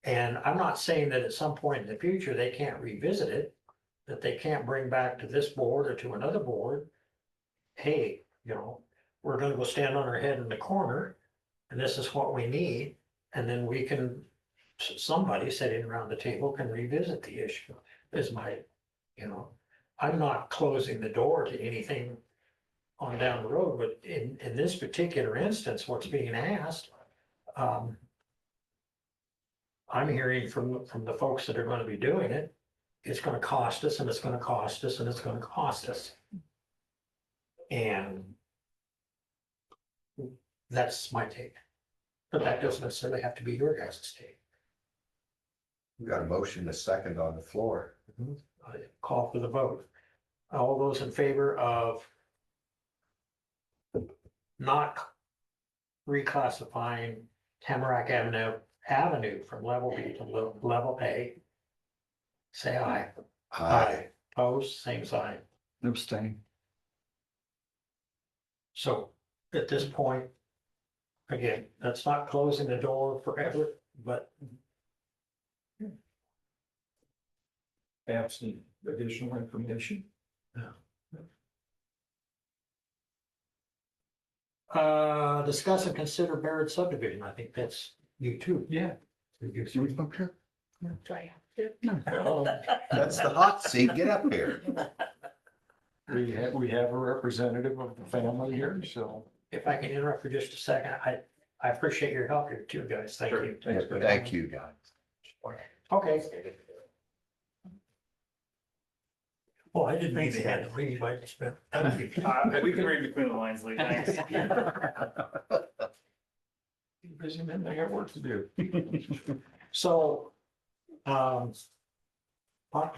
And I'm not saying that at some point in the future, they can't revisit it, that they can't bring back to this board or to another board. Hey, you know, we're gonna go stand on our head in the corner, and this is what we need, and then we can, somebody sitting around the table can revisit the issue, is my, you know, I'm not closing the door to anything on down the road, but in this particular instance, what's being asked, I'm hearing from the folks that are gonna be doing it, it's gonna cost us, and it's gonna cost us, and it's gonna cost us. And that's my take. But that doesn't necessarily have to be your guys' take. We got a motion, a second on the floor. I call for the vote. All those in favor of not reclassifying Tamarack Avenue from level B to level A, say aye. Aye. Opposed, same sign. Abstain. So at this point, again, that's not closing the door forever, but Absent additional information. discuss and consider Barrett subdivision. I think that's you too. Yeah. Okay. That's the hot seat. Get up here. We have a representative of the family here, so. If I can interrupt for just a second, I appreciate your help here too, guys. Thank you. Thank you, guys. Okay. Well, I didn't mean they had to leave. I just meant. We can read between the lines, Lee, thanks. Busy men, they got work to do. So, talking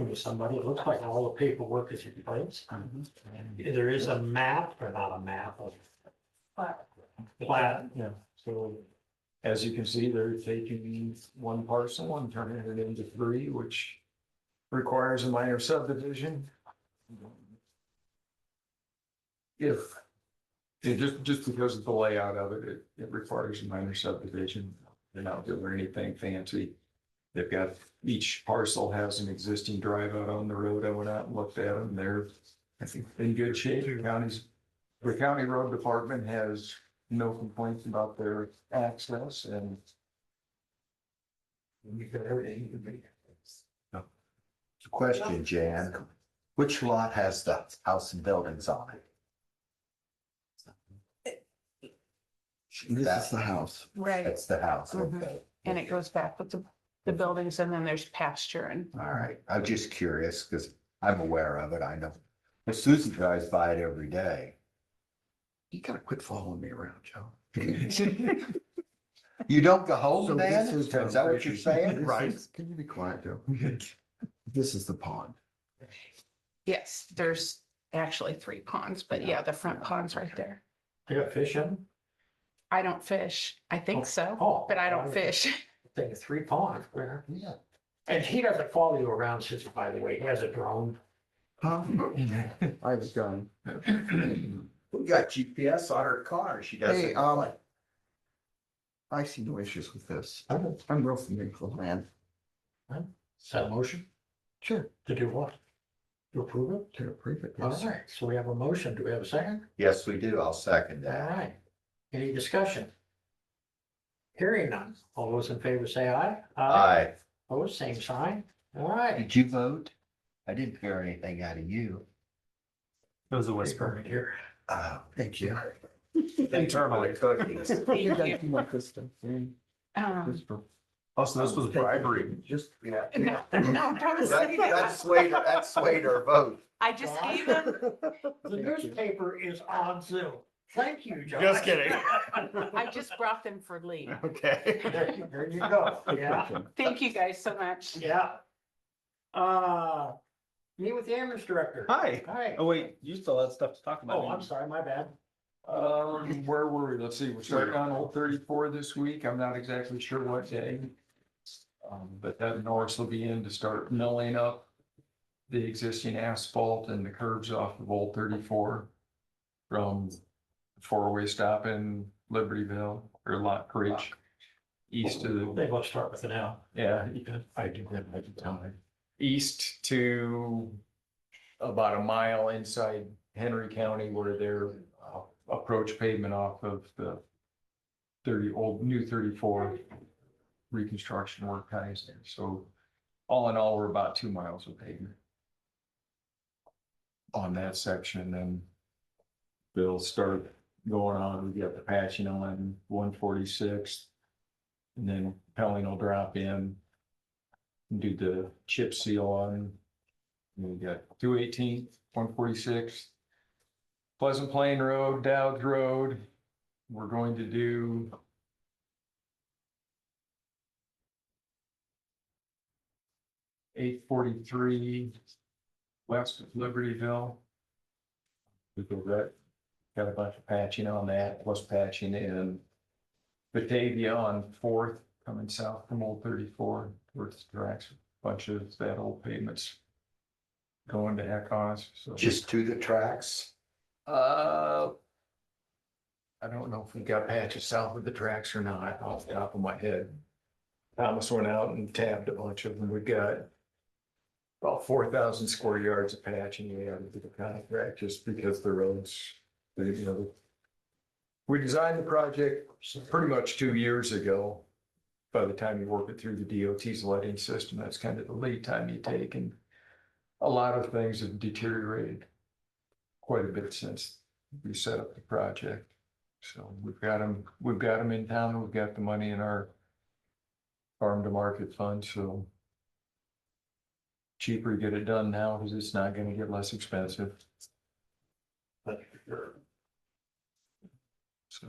to somebody, it looks like all the paperwork is in place. There is a map, or not a map, a plat. Yeah, so as you can see, they're taking one parcel and turning it into 3, which requires a minor subdivision. if, just because of the layout of it, it requires a minor subdivision. They're not doing anything fancy. They've got, each parcel has an existing drive out on the road. I went out and looked at them. They're, I think, in good shape. The county road department has no complaints about their access and we've got everything to be. Question, Jan, which lot has the house and buildings on it? This is the house. Right, That's the house, Mhm. okay. and it goes back with the buildings and then there's pasture and. All right, I'm just curious, because I'm aware of it, I know. But Susan drives by it every day. You gotta quit following me around, Joe. You don't go home So then? this Is that what you're saying? Right. Can you be quiet, Joe? This is the pond. Yes, there's actually 3 ponds, but yeah, the front pond's right there. They got fish in them? I don't fish. I think so, Oh. but I don't fish. Think of 3 ponds, where, yeah. And he doesn't follow you around, since, by the way, he has a drone. Huh? I was gone. We got GPS on her car, she doesn't. Hey, know it. I see no issues with this. Okay. I'm real familiar with the land. Is that a motion? Sure. To do what? To approve it? To approve it, All yes. right, so we have a motion. Do we have a second? Yes, we do, I'll second All that. right. Any discussion? Hearing none. All those in favor say aye. Aye. Opposed, same sign. All right. Did you vote? I didn't hear anything out of you. It was a Whisper here. Thank you. Internally cookies. You got to like this stuff. Oh, so this was bribery. Just, yeah. No, that was- That swayed our vote. I just gave them, The newspaper is on Zoom. Thank you, John. Just kidding. I just brought them for Lee. Okay. There you go. Yeah, Thank you guys so much. yeah. Meet with the ambulance director. Hi. Hi. Oh, wait, you still had stuff to talk about. Oh, I'm sorry, my bad. Where were we? Let's see, we're starting on Old 34 this week. I'm not exactly sure what day. But that Norris will be in to start milling up the existing asphalt and the curbs off of Old 34 from the 4-way stop in Libertyville or Lock Ridge east to, They both start with an L. yeah, I do that every time. east to about a mile inside Henry County where their approach pavement off of the new 34 reconstruction work ties there. So all in all, we're about 2 miles of pavement on that section. Then they'll start going on. We got the patching on 146, and then Pelling will drop in and do the chip seal on. And we got 218, 146, Pleasant Plain Road, Dowd Road. We're going to do $843 west of Libertyville. We've got a bunch of patching on that, plus patching in Batavia on 4th, coming south from Old 34, towards the tracks. Bunch of that old pavement's going to heck on us, so. Just to the tracks? I don't know if we got patches south of the tracks or not, off the top of my head. Thomas went out and tabbed a bunch of them. We got about 4,000 square yards of patching we added to the contract just because the roads, we designed the project pretty much 2 years ago. By the time you work it through the DOT's letting system, that's kind of the lead time you take, and a lot of things have deteriorated quite a bit since we set up the project. So we've got them in town, we've got the money in our farm to market fund, so cheaper to get it done now because it's not gonna get less expensive. So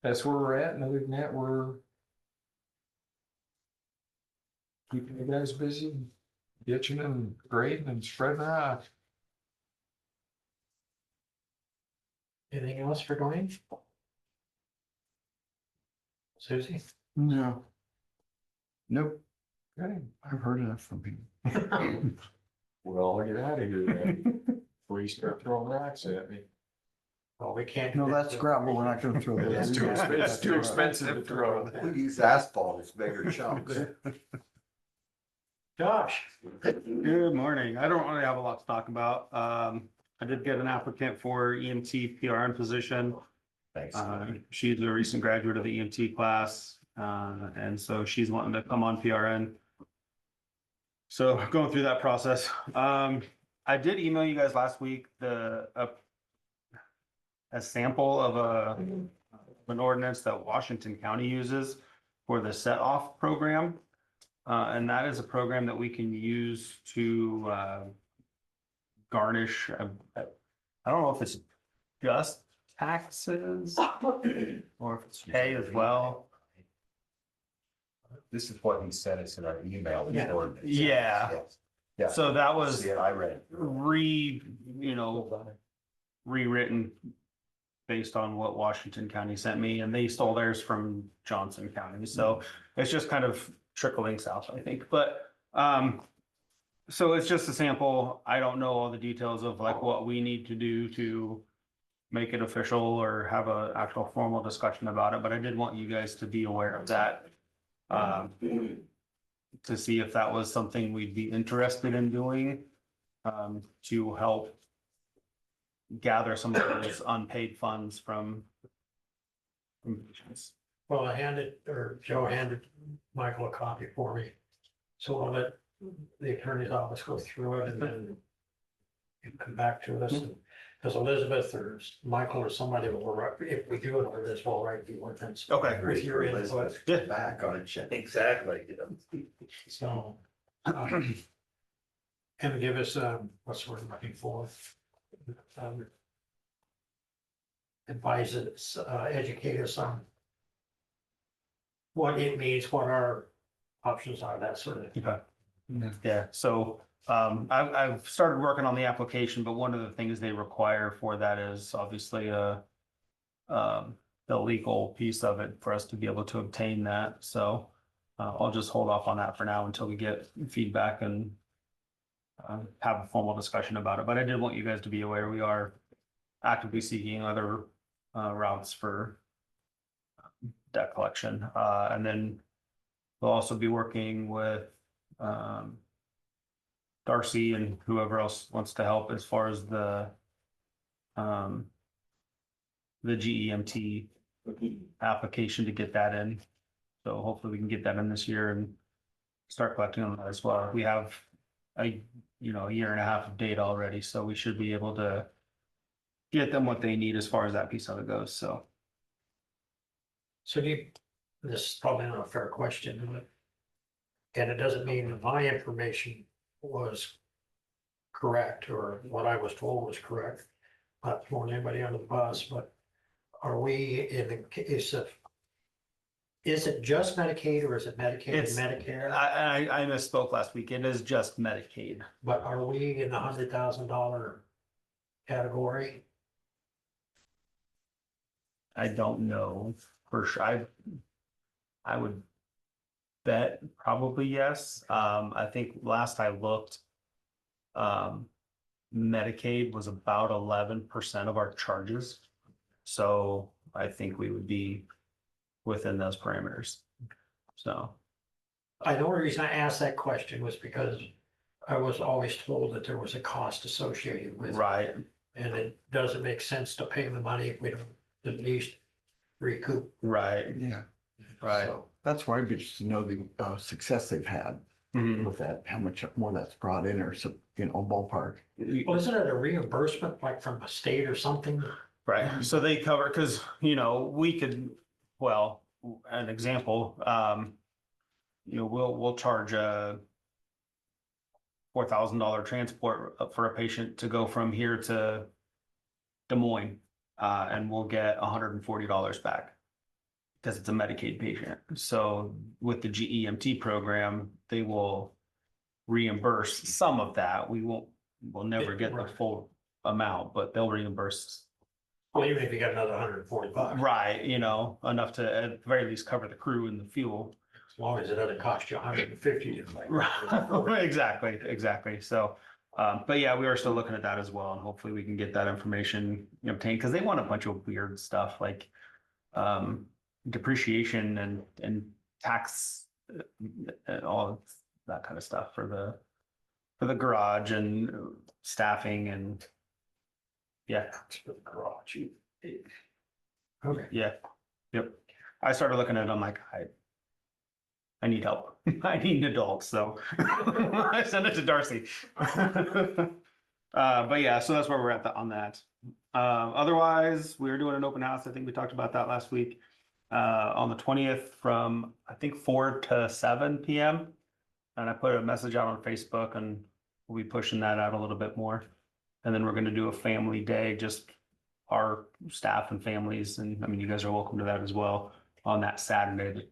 that's where we're at, and other than that, we're keeping you guys busy, ditching and grading and spreading out. Anything else for Dwayne? Susie? No, Nope. Okay, I've heard enough from you. well, I'll get out of here then. Before you start throwing rocks at me. Well, we can't. No, that's gravel. We're not gonna throw that. It's too expensive, it's too expensive to throw. We use asphalt, it's bigger chunks. Josh, Good morning. I don't really have a lot to talk about. I did get an applicant for EMT PRN position. Thanks. She's a recent graduate of the EMT class, and so she's wanting to come on PRN. So going through that process. I did email you guys last week a sample of an ordinance that Washington County uses for the set off program. And that is a program that we can use to garnish, I don't know if it's just taxes or if it's pay as well. This is what he sent us in our email. Yeah. ordinance. Yeah. Yes. Yeah. So that was See it, I read it. rewritten based on what Washington County sent me, and they stole theirs from Johnson County. So it's just kind of trickling south, I think. But so it's just a sample. I don't know all the details of like what we need to do to make it official or have an actual formal discussion about it, but I did want you guys to be aware of that. To see if that was something we'd be interested in doing, to help gather some of those unpaid funds from patients. well, Joe handed Michael a copy for me. So I'll let the attorney's office go through it and then you come back to us. Because Elizabeth or Michael or somebody will, if we do it over this, will write the ordinance. Okay. With your input. Yeah. Back on it, check. Exactly. So. And give us, what's the word I'm looking for? Advise us, educate us on what it means, what our options are, that sort of thing. Okay. Yeah, so I've started working on the application, but one of the things they require for that is obviously the legal piece of it for us to be able to obtain that. So I'll just hold off on that for now until we get feedback and have a formal discussion about it. But I did want you guys to be aware we are actively seeking other routes for debt collection. And then we'll also be working with Darcy and whoever else wants to help as far as the GEMT application to get that in. So hopefully we can get that in this year and start collecting on that as well. We have a year and a half of data already, so we should be able to get them what they need as far as that piece of it goes. So this is probably not a fair question, but. And it doesn't mean that my information was correct or what I was told was correct. Not throwing anybody under the bus, but are we in the case of, is it just Medicaid or is it Medicaid and Medicare? I misspoke last week. It is just Medicaid. But are we in the $100,000 category? I don't know for sure. I would bet probably yes. I think last I looked, Medicaid was about 11% of our charges. So I think we would be within those parameters. So. The only reason I asked that question was because I was always told that there was a cost associated with it. Right. And it doesn't make sense to pay the money if we don't at least recoup. Right. Yeah, Right. So, that's why I'd be interested to know the success they've had Mhm. with that, how much more that's brought in or some, ballpark. well, isn't it a reimbursement like from a state or something? Right. So they cover, because, we could, well, an example, we'll charge a $4,000 transport for a patient to go from here to Des Moines, and we'll get $140 back because it's a Medicaid patient. So with the GEMT program, they will reimburse some of that. We'll never get the full amount, but they'll reimburse. Well, even if you got another $140, Right, enough to at the very least cover the crew and the fuel. as long as it doesn't cost you $150. Right, exactly. So, But yeah, we are still looking at that as well, and hopefully we can get that information obtained, because they want a bunch of weird stuff like depreciation and tax, all that kind of stuff for the garage and staffing and yeah, For the garage. Okay. yeah, yep. I started looking at it, I'm like, I need help. I need an adult, so I sent it to Darcy. But yeah, so that's where we're at on that. Otherwise, we were doing an open house. I think we talked about that last week. On the 20th from, I think, 4 to 7 PM. And I put a message out on Facebook, and we'll be pushing that out a little bit more. And then we're gonna do a family day, just our staff and families, and I mean, you guys are welcome to that as well, on that Saturday, the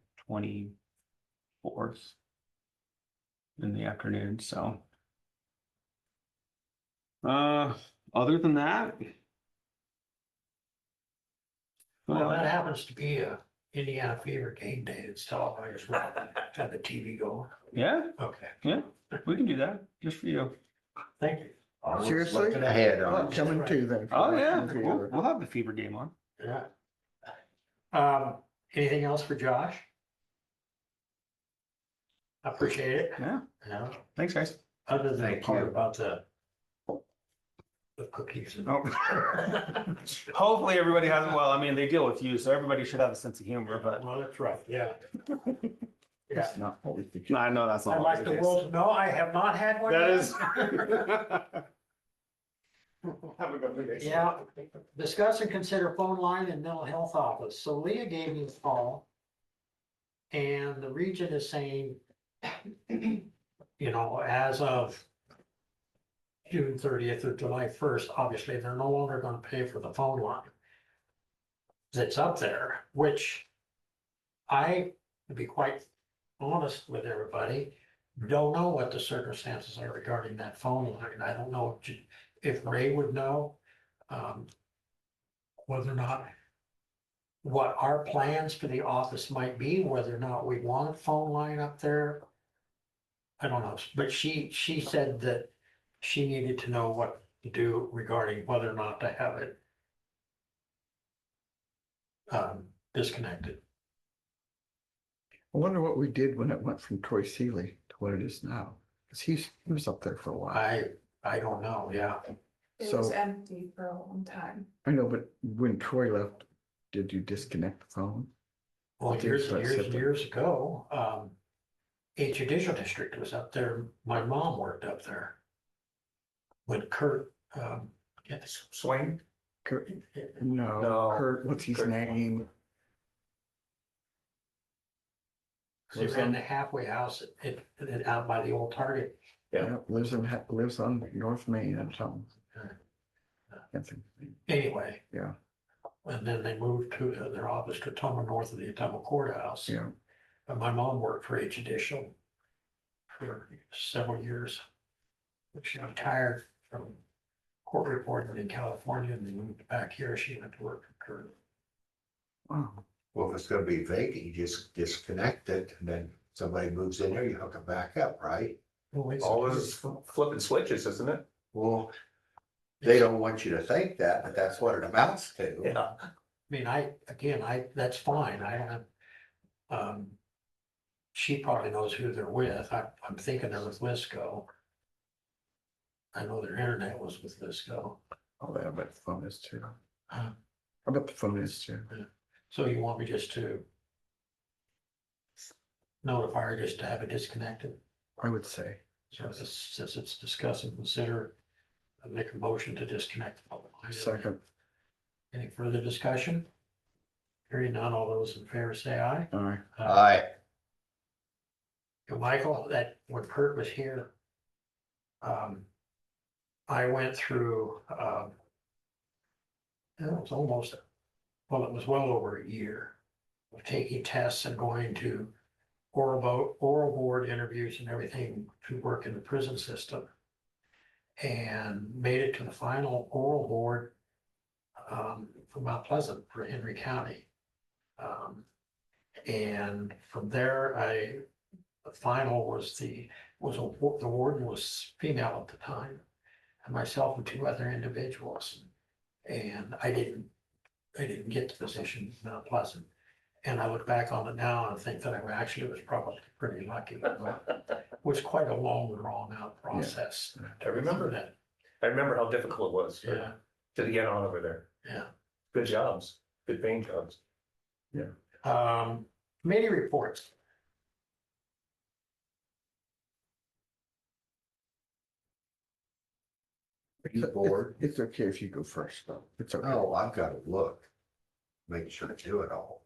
24th in the afternoon, so. Other than that. Well, that happens to be a Indiana Fever game day. It's televised, right? Have the TV going. Yeah, Okay, yeah, we can do that, just for you. thank you. I was Seriously? looking ahead I'm on. coming too then. Oh, yeah, we'll have the fever game on. Yeah. Anything else for Josh? Appreciate it. Yeah, Yeah, thanks, guys. other than the Thank part you. about the cookies. and- Oh. Hopefully everybody has, well, I mean, they deal with you, so everybody should have a sense of humor, but Well, that's right, yeah. Yeah, That's not always the case. I know that's not I'd always like the the case. world to know I have not had one. That yet. is. Have a good day. Yeah, discuss and consider phone line and mental health office. So Leah gave me a call. And the region is saying, as of June 30th or July 1st, obviously, they're no longer gonna pay for the phone line that's up there, which I, to be quite honest with everybody, don't know what the circumstances are regarding that phone line. I don't know if Ray would know, whether or not what our plans for the office might be, whether or not we want a phone line up there. I don't know, but she said that she needed to know what to do regarding whether or not to have it disconnected. I wonder what we did when it went from Troy Seeley to what it is now, because he was up there for a while. I don't know, yeah. It So- was empty for a long time. I know, but when Troy left, did you disconnect the phone? Well, I think years so, and years and simple. years ago, a judicial district was up there. My mom worked up there. When Kurt, yes, Swain? Kurt, no, No. Kurt, what's his Kurt. name? he ran the halfway house out by the old Target. Yeah. Lives on North Main and something. Can't think of his name. Anyway. Yeah. And then they moved to their office to Toma, north of the Toma Courthouse. Yeah, And my mom worked for a judicial for several years. But she retired from court reporting in California and then moved back here. She went to work for Kurt. wow. Well, if it's gonna be vacant, you just disconnect it, and then somebody moves in there, you hook it back up, right? Always flipping switches, isn't it? Well, they don't want you to think that, but that's what it amounts to. Yeah. I mean, that's fine. I don't have, she probably knows who they're with. I'm thinking they're with Lisco. I know their internet was with Lisco. Oh, yeah, I bet the phone is too. Huh? I bet the phone is too. So you want me just to notify her just to have it disconnected? I would say. So since it's discuss and consider, I make a motion to disconnect the phone line. Second, Any further discussion? Hearing none, all those in favor say aye. all right. Aye. And Michael, that when Kurt was here, I went through, it was it was well over a year of taking tests and going to oral board interviews and everything to work in the prison system. And made it to the final oral board for Mount Pleasant for Henry County. And from there, the final was the warden was female at the time. and myself and two other individuals. And I didn't get the position, Mount Pleasant. And I look back on it now and think that I actually was probably pretty lucky. It was quite a long, drawn out process. I remember that. I remember how difficult it was Yeah, to get on over there. yeah. Good jobs, good paying jobs. Committee reports. You bored? It's okay if you go first, though. It's okay. Oh, I've got to look. Make sure to do it all.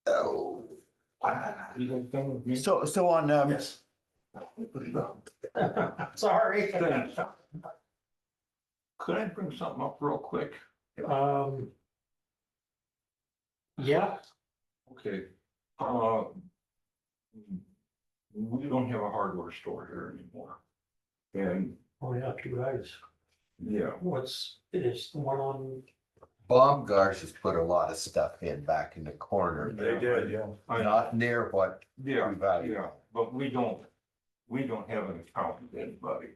Oh. You guys done with me? So on, Yes. Sorry. Could I bring something up real quick? Yeah, Okay. We don't have a hardware store here anymore. And, oh yeah, two guys. yeah, It is the one on, Baumgars has put a lot of stuff in back in the corner. Yeah. Not near what yeah, we value. yeah, but we don't have an account with anybody.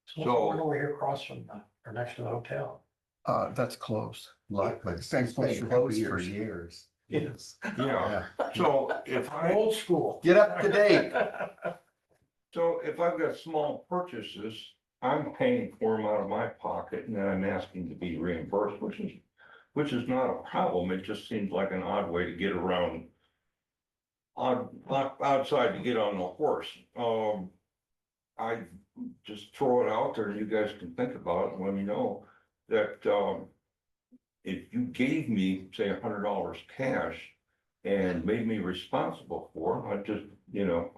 so the one over here across from, or next to the hotel. that's closed. Luckman's Thanks, been close for closed for years. years. Yes. Yeah, Yeah. so if Old school. Get up to date. So if I've got small purchases, I'm paying for them out of my pocket and then I'm asking to be reimbursed, which is not a problem. It just seems like an odd way to get around outside to get on the horse. I just throw it out there and you guys can think about it and let me know that, if you gave me, say, $100 cash and made me responsible for it, I'd just,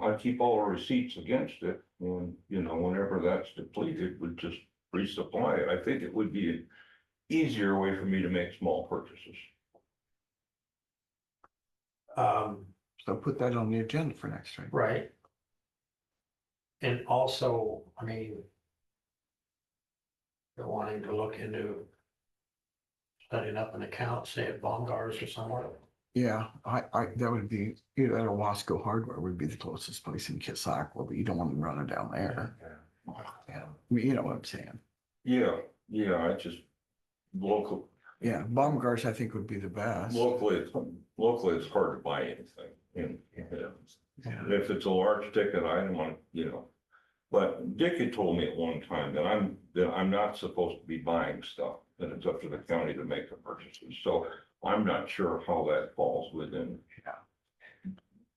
I'd keep all the receipts against it. And, whenever that's depleted, would just resupply it. I think it would be an easier way for me to make small purchases. So put that on the agenda for next week. Right. And also, I mean, they're wanting to look into setting up an account, say at Baumgars or somewhere. Yeah, that would be, either at Wasco Hardware would be the closest place in Kissackwa, but you don't want to run it down there. Yeah, I mean, you know what I'm saying? Yeah, I just local, Yeah, Baumgars I think would be the best. locally, it's hard to buy anything. And Yeah. if it's a large ticket item, but Dick had told me at one time that I'm not supposed to be buying stuff, that it's up to the county to make the purchases. So I'm not sure how that falls within.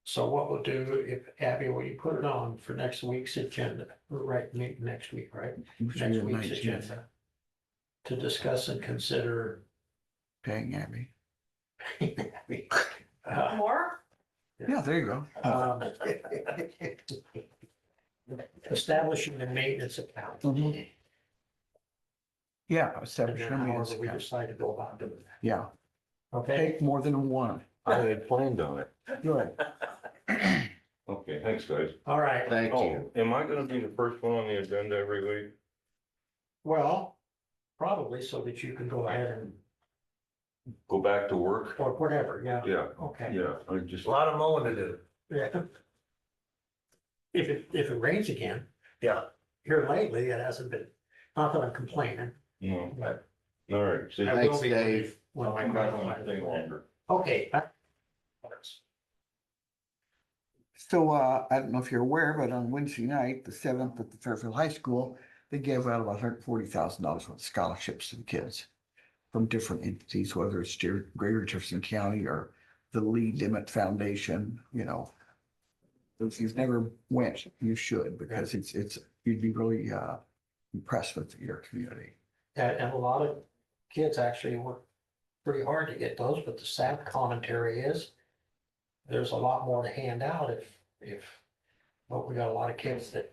So what we'll do, if Abby, will you put it on for next week's agenda, right, next week, right? Next week's agenda. To discuss and consider. Paying Abby. More? Yeah, there you go. Establishing a maintenance account. Mhm. Yeah, And establish then a maintenance however we account. decide to go about doing that. Yeah, Okay, take more than one. I had planned on it. Good. Okay, thanks, guys. all right. Thank Oh, you. am I gonna be the first one on the agenda every week? Well, probably so that you can go ahead and, Go back to work? or whatever, yeah, Yeah, okay. yeah, I just. A lot of mowing to do. Yeah. If it rains again, Yeah. here lately, it hasn't been, not that I'm complaining, No, but. all right, see, I will Thanks, be Dave. when I'll my come back on that thing grandfather- longer. Okay. So, I don't know if you're aware, but on Wednesday night, the 7th at the Fairfield High School, they gave out about $140,000 worth of scholarships to the kids from different entities, whether it's Greater Jefferson County or the Lee Dimmitt Foundation, If you've never went, you should, because you'd be really impressed with your community. And a lot of kids actually work pretty hard to get those, but the sad commentary is there's a lot more to hand out but we got a lot of kids that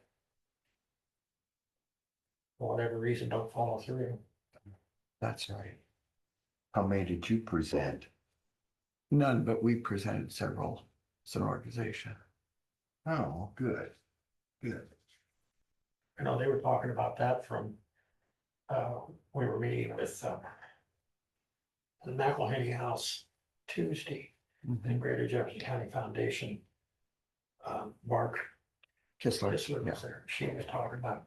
for whatever reason don't follow through. That's right. How many did you present? None, but we presented several as an organization. Oh, good. Good. They were talking about that from, we were meeting with, the McElhenney House Tuesday, and Greater Jefferson County Foundation. Mark Kistler, Kistler yeah. was there. She was talking about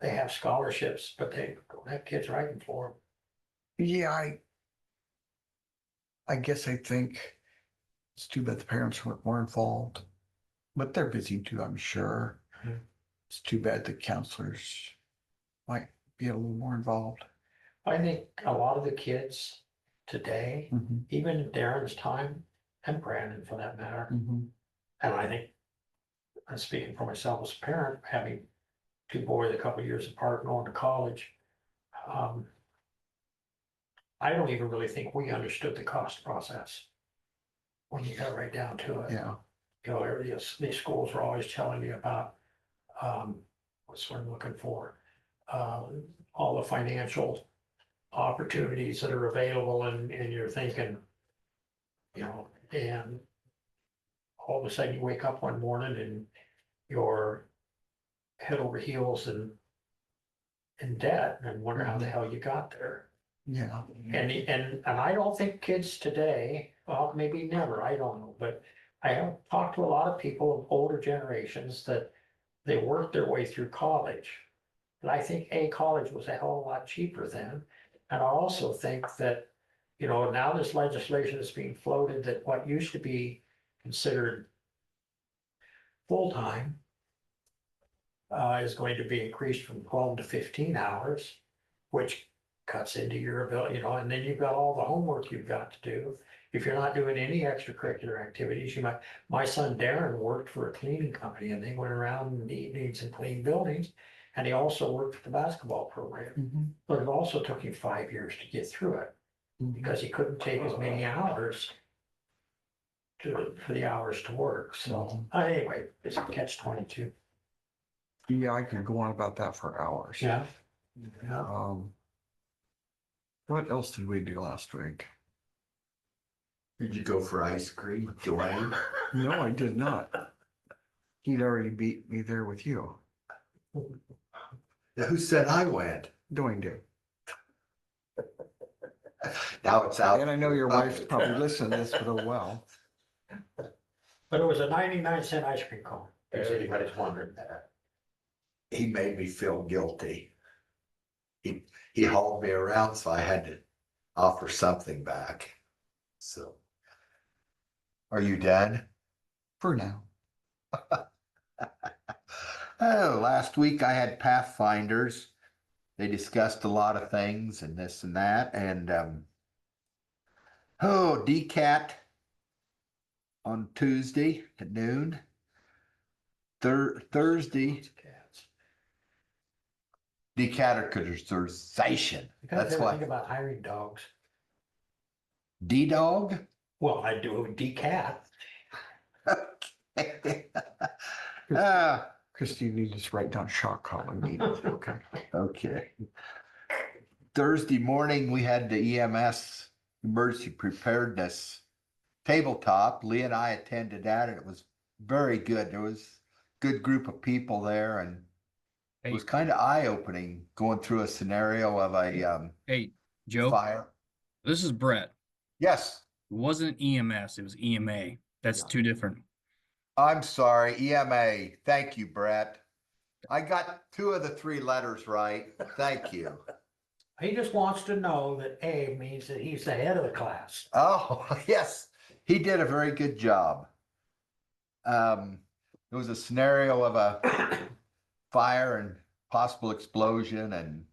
they have scholarships, but they don't have kids writing for Yeah, I guess I think it's too bad the parents weren't more involved, but they're busy too, I'm sure. Mhm. It's too bad the counselors might be a little more involved. them. I think a lot of the kids today, Mhm, even in Darren's time, and Brandon for that matter, mhm. and I think, I'm speaking for myself as a parent, having two boys a couple of years apart going to college. um, I don't even really think we understood the cost process when you got right down to it. Yeah, You know, these schools were always telling me about, what's what I'm looking for, all the financial opportunities that are available, and you're thinking, you know, and all of a sudden you wake up one morning and you're head over heels in debt and wonder how the hell you got there. yeah. And I don't think kids today, well, maybe never, I don't know, but I have talked to a lot of people of older generations that they worked their way through college. And I think college was a hell of a lot cheaper then. And I also think that, you know, now this legislation is being floated that what used to be considered full-time is going to be increased from 12 to 15 hours, which cuts into your ability, you know, and then you've got all the homework you've got to do. If you're not doing any extracurricular activities, you might, my son Darren worked for a cleaning company and they went around in the evenings and cleaned buildings. And he also worked for the basketball program, Mhm, but it also took him 5 years to get through it mhm. because he couldn't take as many hours for the hours to work. So anyway, it's a catch-22. Yeah, I could go on about that for hours. Yeah. Yeah. What else did we do last week? Did you go for ice cream, Dwayne? No, I did not. He'd already beat me there with you. Who said I went? Dwayne did. Now it's out. And I know your wife's probably listening to this, but oh well. But it was a 99-cent ice cream cone, if anybody's wondering that. He made me feel guilty. He hauled me around, so I had to offer something back. So, are you done? For now. Oh, last week I had Pathfinders. They discussed a lot of things and this and that, and DCAT on Tuesday at noon. Thursday, decategorization. You guys That's ever why. think about hiring dogs? D-Dog? Well, I do decat. Christy, you need to just write down shock collar meetings, okay? Okay. Thursday morning, we had the EMS emergency preparedness tabletop. Lee and I attended that, and it was very good. There was a good group of people there, and it was kind of eye-opening going through a scenario of a Hey, Joe, fire. this is Brett. Yes, It wasn't EMS, it was EMA. That's two different. I'm sorry, EMA. Thank you, Brett. I got 2 of the 3 letters right. Thank you. He just wants to know that A means that he's the head of the class. Oh, yes, he did a very good job. It was a scenario of a fire and possible explosion and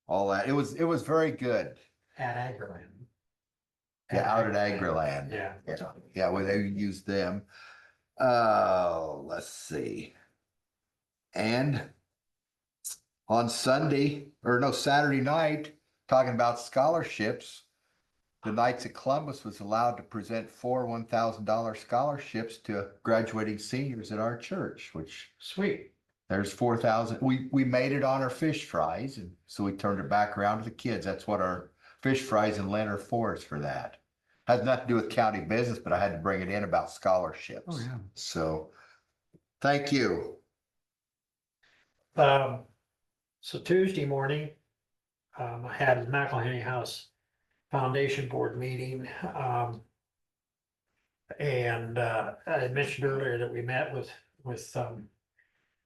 all that. It was very good. At Agriland. Yeah, out at Agriland. Yeah. Yeah, where they used them. Let's see. And on Saturday night, talking about scholarships, the Knights of Columbus was allowed to present 4 $1,000 scholarships to graduating seniors at our church, which Sweet. there's 4,000. We made it on our fish fries, and so we turned it back around to the kids. That's what our fish fries and Lent are for, is for that. Has nothing to do with county business, but I had to bring it in about scholarships. Oh, yeah. So, thank you. So Tuesday morning, I had a McElhenney House Foundation Board meeting. And I had mentioned earlier that we met with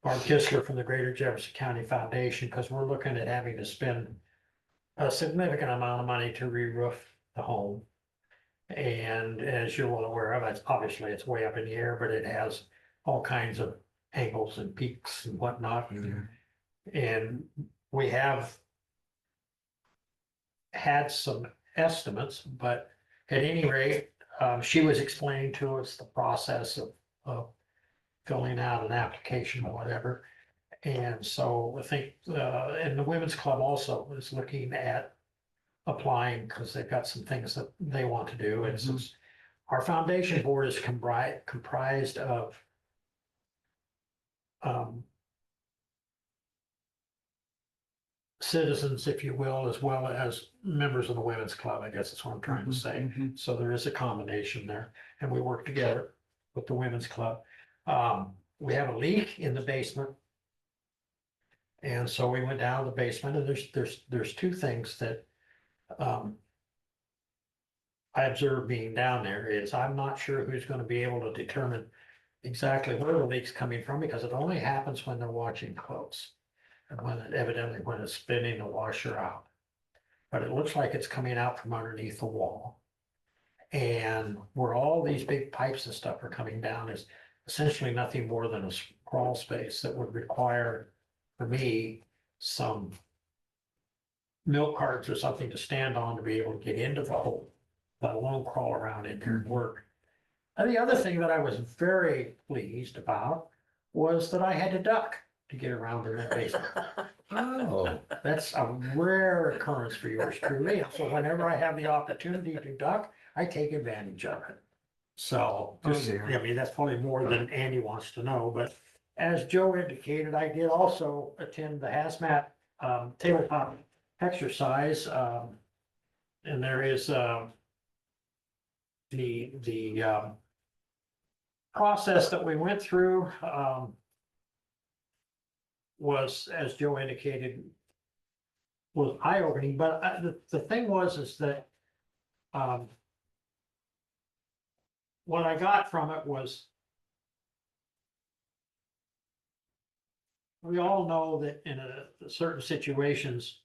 Barb Kistler from the Greater Jefferson County Foundation, because we're looking at having to spend a significant amount of money to re-roof the home. And as you're well aware of, it's way up in the air, but it has all kinds of angles and peaks and whatnot. And we have had some estimates, but at any rate, she was explaining to us the process of filling out an application or whatever. And so I think, and the women's club also is looking at applying because they've got some things that they want to do. And since our foundation board is comprised of citizens, if you will, as well as members of the women's club, I guess that's what I'm trying to say. So there is a combination there, and we work together with the women's club. We have a leak in the basement. And so we went down to the basement, and there's two things that I observed being down there is I'm not sure who's going to be able to determine exactly where the leak's coming from, because it only happens when they're washing clothes. And when it's spinning the washer out. But it looks like it's coming out from underneath the wall. And where all these big pipes and stuff are coming down is essentially nothing more than a crawl space that would require, for me, some milk carts or something to stand on to be able to get into the hole, let alone crawl around in here and work. And the other thing that I was very pleased about was that I had to duck to get around in that basement. Oh, That's a rare occurrence for yours truly. So whenever I have the opportunity to duck, I take advantage of it. So, I mean, that's probably more than Andy wants to know, but as Joe indicated, I did also attend the hazmat tabletop exercise. And there is the process that we went through was, as Joe indicated, was eye-opening, but the thing is that what I got from it was, we all know that in certain situations,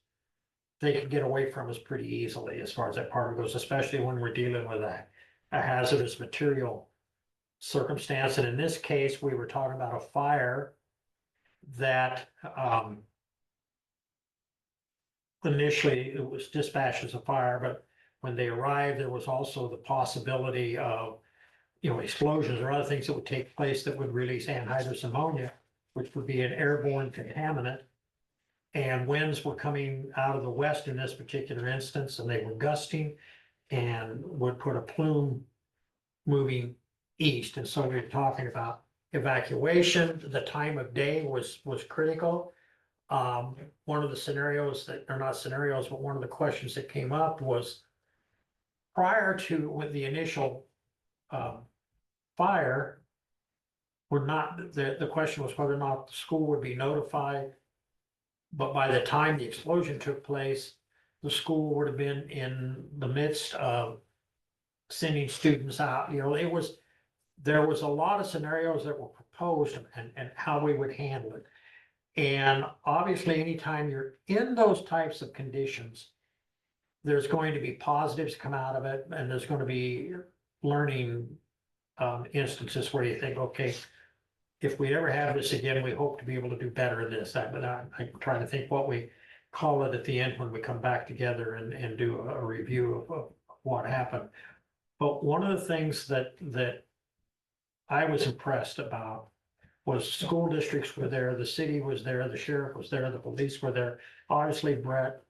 they can get away from us pretty easily as far as that part goes, especially when we're dealing with a hazardous material circumstance. And in this case, we were talking about a fire that initially it was dispatched as a fire, but when they arrived, there was also the possibility of, explosions or other things that would take place that would release anhydrous ammonia, which would be an airborne contaminant. And winds were coming out of the west in this particular instance, and they were gusting and would put a plume moving east. And so we were talking about evacuation. The time of day was critical. One of the scenarios that are not scenarios, but one of the questions that came up was prior to with the initial fire, the question was whether or not the school would be notified. But by the time the explosion took place, the school would have been in the midst of sending students out. There was a lot of scenarios that were proposed and how we would handle it. And obviously, anytime you're in those types of conditions, there's going to be positives come out of it, and there's going to be learning instances where you think, okay, if we ever have this again, we hope to be able to do better at this. But I'm trying to think what we call it at the end when we come back together and do a review of what happened. But one of the things that I was impressed about was school districts were there, the city was there, the sheriff was there, the police were there, obviously Brett,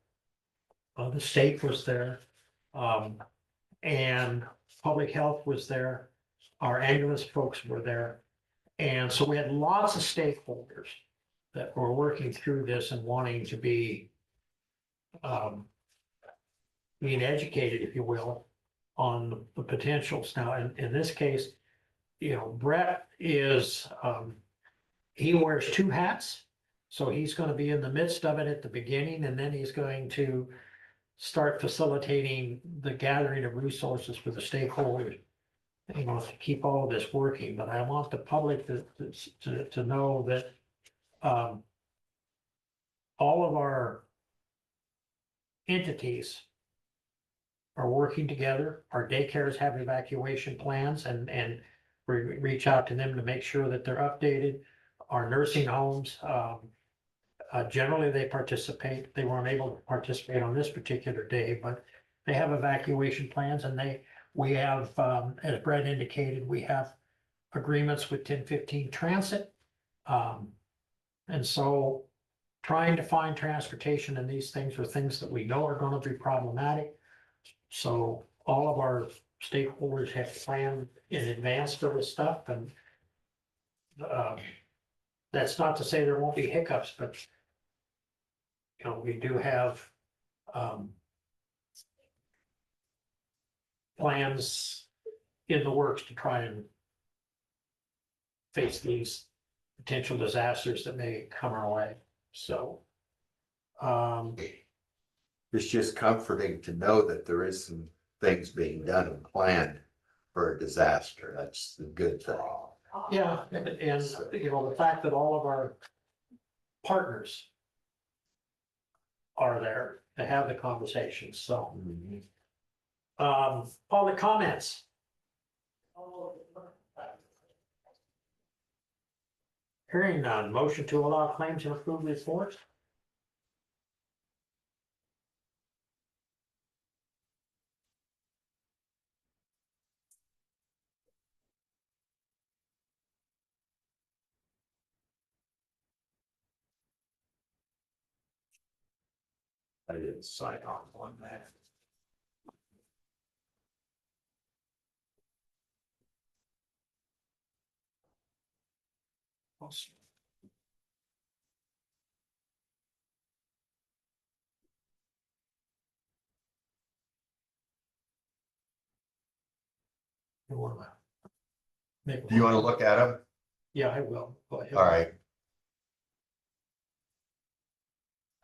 the state was there, and public health was there, our ambulance folks were there. And so we had lots of stakeholders that were working through this and wanting to be being educated, if you will, on the potentials. Now, in this case, Brett is, he wears two hats. So he's going to be in the midst of it at the beginning, and then he's going to start facilitating the gathering of resources for the stakeholders, to keep all of this working. But I want the public to know that all of our entities are working together. Our daycares have evacuation plans and we reach out to them to make sure that they're updated. Our nursing homes, generally they participate. They weren't able to participate on this particular day, but they have evacuation plans and we have, as Brett indicated, we have agreements with 1015 Transit. And so trying to find transportation in these things are things that we know are gonna be problematic. So all of our stakeholders have planned in advance for this stuff and that's not to say there won't be hiccups, but you know, we do have plans in the works to try and face these potential disasters that may come our way. So It's just comforting to know that there is some things being done and planned for a disaster. That's the good thing. yeah, and you know, the fact that all of our partners are there to have the conversations, so. Public comments. Hearing none, motion to allow claims and approve reports. I didn't sign off on that. You wanna make a Do you want to motion? look at them? Yeah, I will. Go ahead. All right.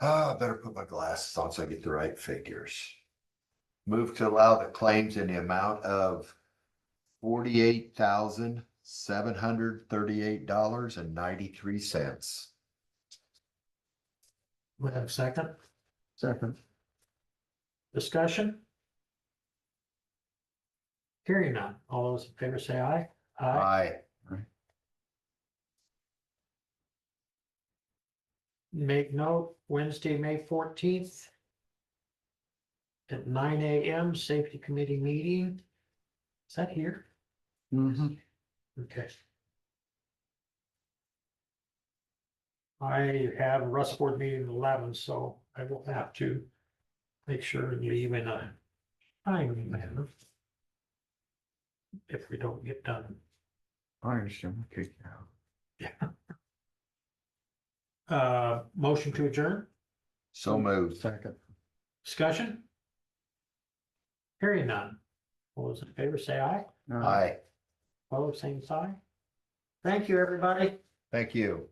I better put my glasses on so I get the right figures. Move to allow the claims in the amount of $48,738.93. We have a second Second. discussion. Hearing none, all those in favor say aye. Aye. Make note, Wednesday, May 14th. At 9 AM, safety committee meeting. Is that here? Mm-hmm. Okay. I have a Rust board meeting at 11, so I will have to make sure and leave in a timely manner. If we don't get done. I understand. Okay. Motion to adjourn, So moved. Second. discussion? Hearing none. All those in favor say aye. Aye. Opposed, same sign. Thank you, everybody. Thank you.